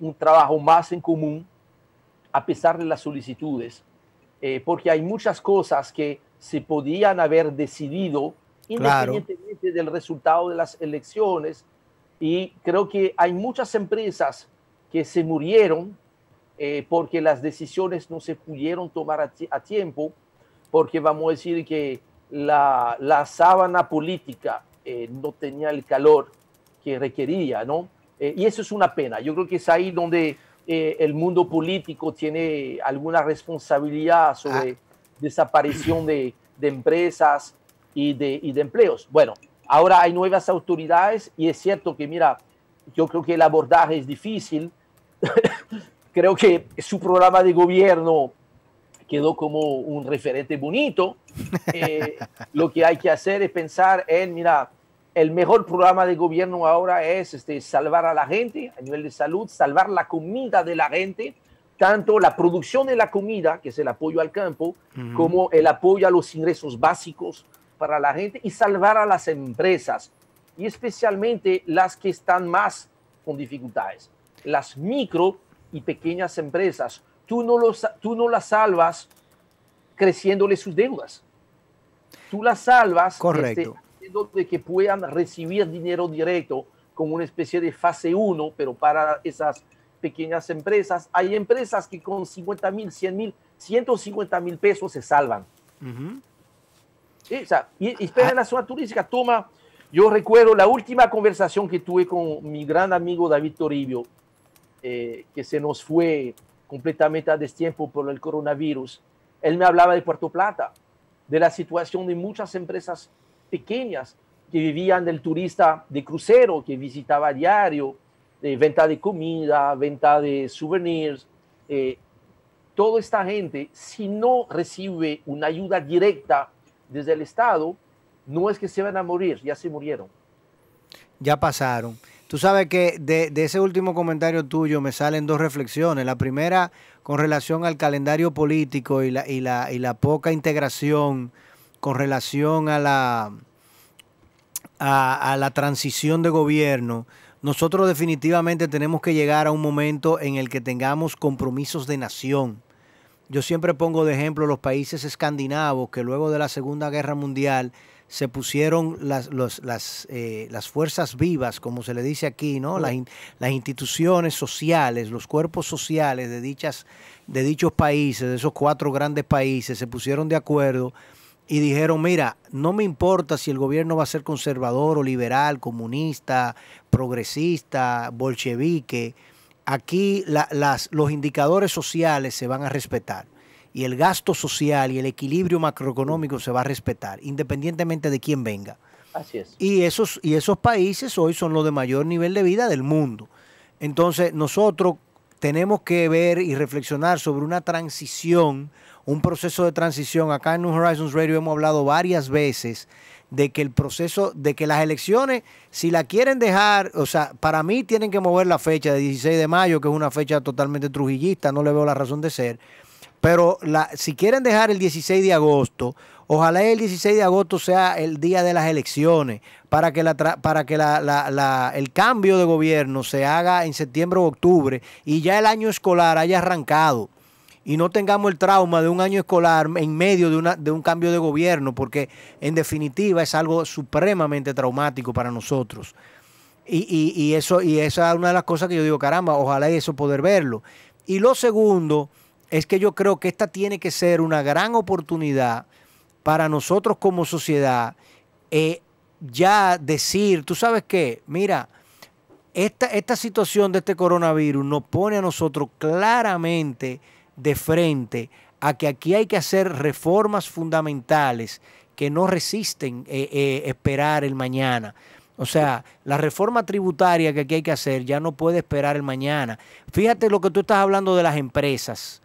F: un trabajo más en común, a pesar de las solicitudes, porque hay muchas cosas que se podían haber decidido independientemente del resultado de las elecciones. Y creo que hay muchas empresas que se murieron porque las decisiones no se pudieron tomar a tiempo, porque vamos a decir que la sábana política no tenía el calor que requería, ¿no? Y eso es una pena. Yo creo que es ahí donde el mundo político tiene alguna responsabilidad sobre desaparición de empresas y de empleos. Bueno, ahora hay nuevas autoridades y es cierto que, mira, yo creo que el abordaje es difícil. Creo que su programa de gobierno quedó como un referente bonito. Lo que hay que hacer es pensar en, mira, el mejor programa de gobierno ahora es salvar a la gente a nivel de salud, salvar la comida de la gente, tanto la producción de la comida, que es el apoyo al campo, como el apoyo a los ingresos básicos para la gente, y salvar a las empresas, y especialmente las que están más con dificultades, las micro y pequeñas empresas. Tú no las salvas creciéndole sus deudas. Tú las salvas de que puedan recibir dinero directo como una especie de fase 1, pero para esas pequeñas empresas. Hay empresas que con 50,000, 100,000, 150,000 pesos se salvan. Sí, o sea, y espera en la zona turística. Yo recuerdo la última conversación que tuve con mi gran amigo David Toribio, que se nos fue completamente a destiempo por el coronavirus. Él me hablaba de Puerto Plata, de la situación de muchas empresas pequeñas que vivían del turista de crucero, que visitaba a diario, venta de comida, venta de souvenirs. Toda esta gente, si no recibe una ayuda directa desde el Estado, no es que se van a morir, ya se murieron.
D: Ya pasaron. Tú sabes que de ese último comentario tuyo me salen dos reflexiones. La primera, con relación al calendario político y la poca integración con relación a la transición de gobierno. Nosotros definitivamente tenemos que llegar a un momento en el que tengamos compromisos de nación. Yo siempre pongo de ejemplo los países escandinavos que luego de la Segunda Guerra Mundial se pusieron las fuerzas vivas, como se le dice aquí, ¿no? Las instituciones sociales, los cuerpos sociales de dichos países, de esos 4 grandes países, se pusieron de acuerdo y dijeron, mira, no me importa si el gobierno va a ser conservador o liberal, comunista, progresista, bolchevique, aquí los indicadores sociales se van a respetar y el gasto social y el equilibrio macroeconómico se va a respetar, independientemente de quién venga.
F: Así es.
D: Y esos países hoy son los de mayor nivel de vida del mundo. Entonces nosotros tenemos que ver y reflexionar sobre una transición, un proceso de transición. Acá en New Horizons Radio hemos hablado varias veces de que el proceso, de que las elecciones, si la quieren dejar, o sea, para mí tienen que mover la fecha de 16 de mayo, que es una fecha totalmente trujillista, no le veo la razón de ser, pero si quieren dejar el 16 de agosto, ojalá el 16 de agosto sea el día de las elecciones, para que el cambio de gobierno se haga en septiembre o octubre y ya el año escolar haya arrancado y no tengamos el trauma de un año escolar en medio de un cambio de gobierno, porque en definitiva es algo supremamente traumático para nosotros. Y esa es una de las cosas que yo digo, caramba, ojalá eso poder verlo. Y lo segundo es que yo creo que esta tiene que ser una gran oportunidad para nosotros como sociedad, ya decir, ¿tú sabes qué? Mira, esta situación de este coronavirus nos pone a nosotros claramente de frente a que aquí hay que hacer reformas fundamentales que no resisten esperar el mañana. O sea, la reforma tributaria que aquí hay que hacer ya no puede esperar el mañana. Fíjate lo que tú estás hablando de las empresas.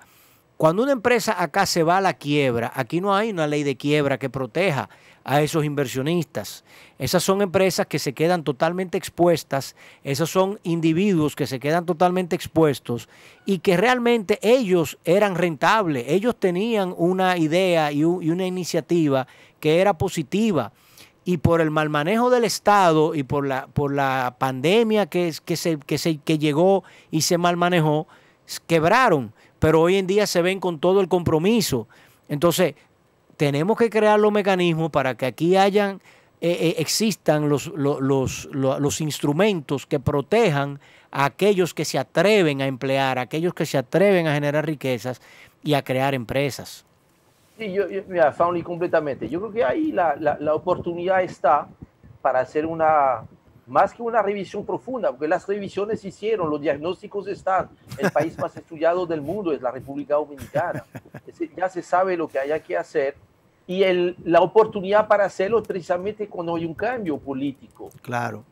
D: Cuando una empresa acá se va a la quiebra, aquí no hay una ley de quiebra que proteja a esos inversionistas. Esas son empresas que se quedan totalmente expuestas, esos son individuos que se quedan totalmente expuestos y que realmente ellos eran rentables, ellos tenían una idea y una iniciativa que era positiva. Y por el mal manejo del Estado y por la pandemia que llegó y se mal manejó, quebraron. Pero hoy en día se ven con todo el compromiso. Entonces, tenemos que crear los mecanismos para que aquí existan los instrumentos que protejan a aquellos que se atreven a emplear, a aquellos que se atreven a generar riquezas y a crear empresas.
F: Sí, mira, Fauni, completamente. Yo creo que ahí la oportunidad está para hacer más que una revisión profunda, porque las revisiones se hicieron, los diagnósticos están. El país más estudiado del mundo es la República Dominicana. Ya se sabe lo que haya que hacer y la oportunidad para hacerlo es precisamente cuando hay un cambio político.
D: Claro.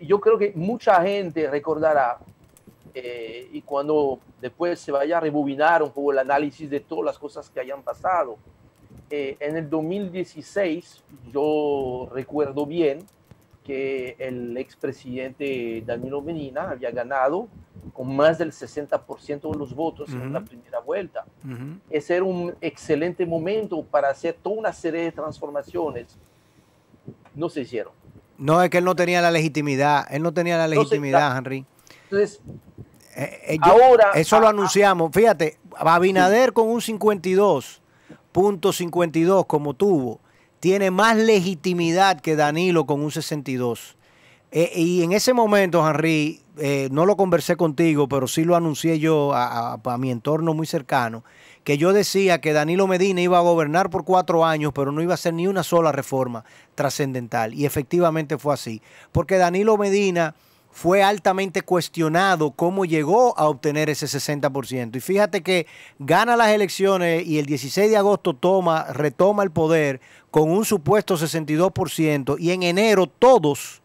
F: Yo creo que mucha gente recordará, y cuando después se vaya a rebobinar un poco el análisis de todas las cosas que hayan pasado, en el 2016, yo recuerdo bien, que el expresidente Danilo Medina había ganado con más del 60% de los votos en la primera vuelta. Ese era un excelente momento para hacer toda una serie de transformaciones. No se hicieron.
D: No, es que él no tenía la legitimidad. Él no tenía la legitimidad, Henry.
F: Entonces, ahora...
D: Eso lo anunciamos. Fíjate, Abinader con un 52.52 como tuvo, tiene más legitimidad que Danilo con un 62. Y en ese momento, Henry, no lo conversé contigo, pero sí lo anuncié yo a mi entorno muy cercano, que yo decía que Danilo Medina iba a gobernar por 4 años, pero no iba a hacer ni una sola reforma trascendental. Y efectivamente fue así, porque Danilo Medina fue altamente cuestionado cómo llegó a obtener ese 60%. Y fíjate que gana las elecciones y el 16 de agosto retoma el poder con un supuesto 62%. Y en enero todos,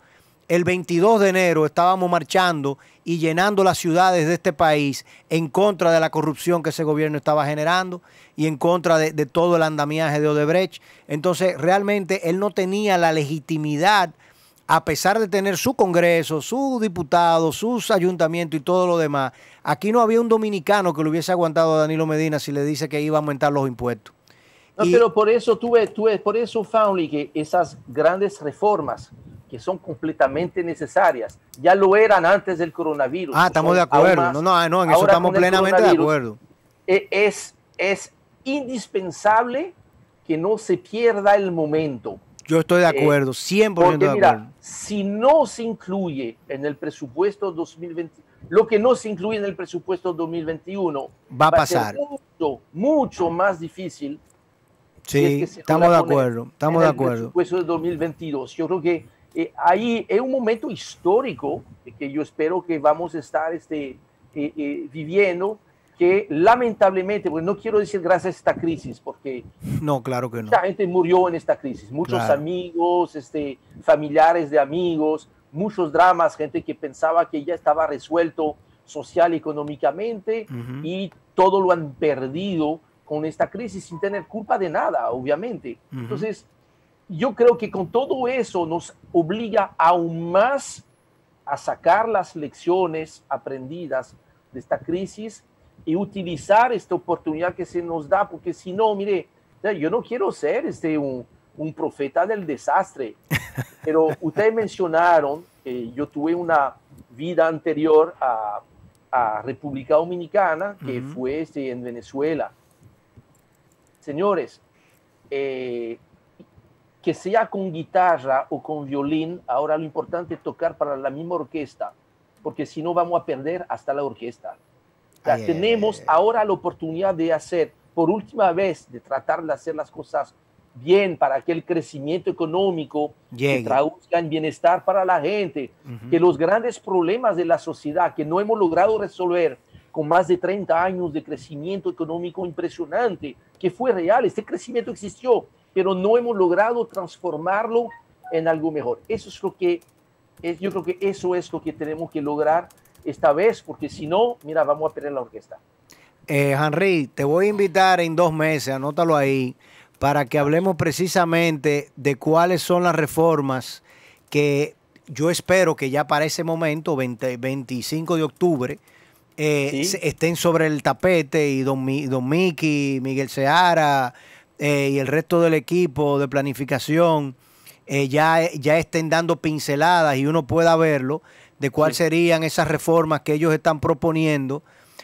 D: el 22 de enero, estábamos marchando y llenando las ciudades de este país en contra de la corrupción que ese gobierno estaba generando y en contra de todo el andamiaje de Odebrecht. Entonces, realmente él no tenía la legitimidad, a pesar de tener su Congreso, sus diputados, sus ayuntamientos y todo lo demás. Aquí no había un dominicano que lo hubiese aguantado a Danilo Medina si le dice que iba a aumentar los impuestos.
F: No, pero por eso por eso, Fauni, que esas grandes reformas que son completamente necesarias, ya lo eran antes del coronavirus.
D: Estamos de acuerdo. No, en eso estamos plenamente de acuerdo.
F: Es indispensable que no se pierda el momento.
D: Yo estoy de acuerdo, 100%
F: Porque
D: de
F: mira,
D: acuerdo.
F: si no se incluye en el presupuesto 2020, lo que no se incluye en el presupuesto 2021
D: Va a
F: ser
D: pasar.
F: mucho, mucho más difícil. Si es
D: Sí,
F: que se
D: estamos
F: logra
D: de
F: poner
D: acuerdo, estamos
F: en
D: de
F: el
D: acuerdo.
F: presupuesto de 2022. Yo creo que ahí es un momento histórico que yo espero que vamos a estar viviendo, que lamentablemente, pues no quiero decir gracias a esta crisis, porque
D: No, claro que no.
F: mucha gente murió en esta crisis, muchos
D: Claro.
F: amigos, familiares de amigos, muchos dramas, gente que pensaba que ya estaba resuelto social y económicamente, y todo lo han perdido con esta crisis sin tener culpa de nada, obviamente. Entonces, yo creo que con todo eso nos obliga aún más a sacar las lecciones aprendidas de esta crisis y utilizar esta oportunidad que se nos da, porque si no, mire, yo no quiero ser un profeta del desastre, pero ustedes mencionaron que yo tuve una vida anterior a República Dominicana, que fue en Venezuela. Señores, que sea con guitarra o con violín, ahora lo importante es tocar para la misma orquesta, porque si no vamos a perder hasta la orquesta. O sea, tenemos ahora la oportunidad de hacer, por última vez, de tratar de hacer las cosas bien para que el crecimiento económico se traduzca en bienestar para la gente, que los grandes problemas de la sociedad que no hemos logrado resolver con más de 30 años de crecimiento económico impresionante, que fue real, este crecimiento existió, pero no hemos logrado transformarlo en algo mejor. Eso es lo que, yo creo que eso es lo que tenemos que lograr esta vez, porque si no, mira, vamos a perder la orquesta.
D: Henry, te voy a invitar en 2 meses, anótalo ahí, para que hablemos precisamente de cuáles son las reformas que yo espero que ya para ese momento, 25 de octubre, estén sobre el tapete, y Don Mickey, Miguel Seara y el resto del equipo de planificación ya estén dando pinceladas y uno pueda verlo de cuáles serían esas reformas que ellos están proponiendo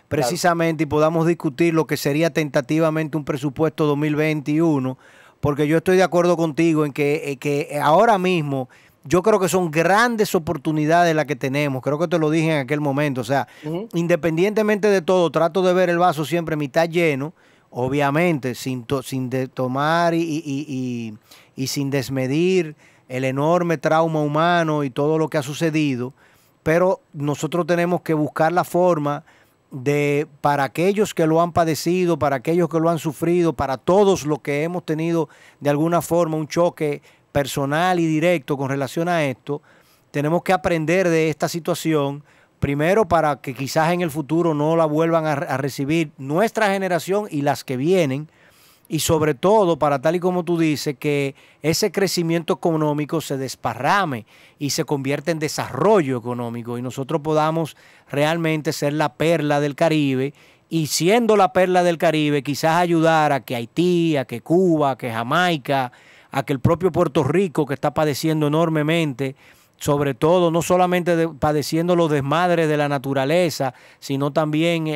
D: precisamente, y podamos discutir lo que sería tentativamente un presupuesto 2021, porque yo estoy de acuerdo contigo en que ahora mismo yo creo que son grandes oportunidades las que tenemos. Creo que te lo dije en aquel momento. O sea, independientemente de todo, trato de ver el vaso siempre mitad lleno, obviamente, sin tomar y sin desmedir el enorme trauma humano y todo lo que ha sucedido, pero nosotros tenemos que buscar la forma para aquellos que lo han padecido, para aquellos que lo han sufrido, para todos los que hemos tenido de alguna forma un choque personal y directo con relación a esto, tenemos que aprender de esta situación, primero para que quizás en el futuro no la vuelvan a recibir nuestra generación y las que vienen, y sobre todo para, tal y como tú dices, que ese crecimiento económico se desparrame y se convierta en desarrollo económico y nosotros podamos realmente ser la perla del Caribe, y siendo la perla del Caribe quizás ayudar a que Haití, a que Cuba, a que Jamaica, a que el propio Puerto Rico, que está padeciendo enormemente, sobre todo no solamente padeciendo los desmadres de la naturaleza, sino también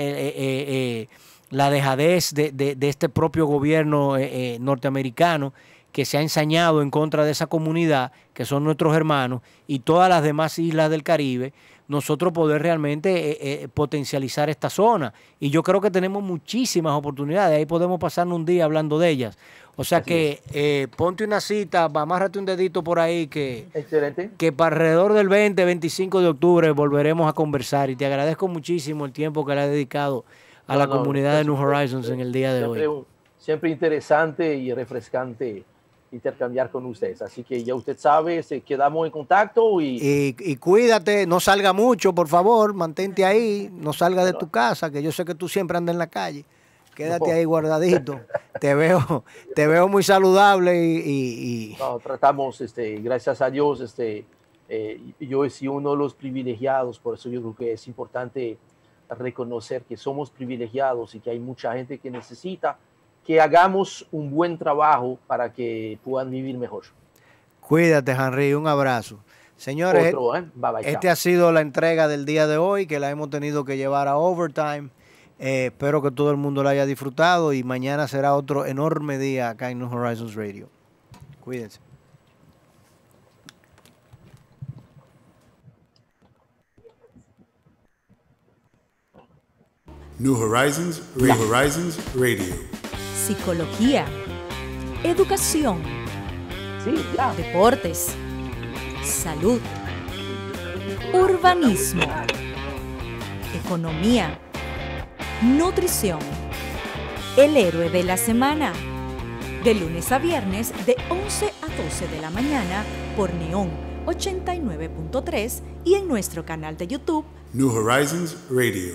D: la dejadez de este propio gobierno norteamericano, que se ha ensañado en contra de esa comunidad, que son nuestros hermanos, y todas las demás islas del Caribe, nosotros poder realmente potencializar esta zona. Y yo creo que tenemos muchísimas oportunidades, ahí podemos pasarnos un día hablando de ellas. O sea que ponte una cita, amárrate un dedito por ahí, que para alrededor del 20, 25 de octubre volveremos a conversar, y te agradezco muchísimo el tiempo que le has dedicado a la comunidad de New Horizons en el día de hoy.
F: Siempre interesante y refrescante intercambiar con ustedes. Así que ya usted sabe, quedamos en contacto.
D: Y cuídate, no salga mucho, por favor, mantente ahí, no salga de tu casa, que yo sé que tú siempre andas en la calle. Quédate ahí guardadito. Te veo muy saludable
F: No, tratamos, gracias a Dios, yo he sido uno de los privilegiados, por eso yo creo que es importante reconocer que somos privilegiados y que hay mucha gente que necesita que hagamos un buen trabajo para que puedan vivir mejor.
D: Cuídate, Henry, un abrazo. Señores,
F: bye bye,
D: ha sido la entrega del día de hoy, que la hemos tenido que llevar a overtime. Espero que todo el mundo la haya disfrutado, y mañana será otro enorme día acá en New Horizons Radio. Cuídense.
A: New Horizons Radio.
B: Psicología, educación,
F: Sí, ya.
B: deportes, salud, urbanismo, economía, nutrición. El héroe de la semana. De lunes a viernes de 11 a 12 de la mañana por Neón 89.3 y en nuestro canal de YouTube
A: New Horizons Radio.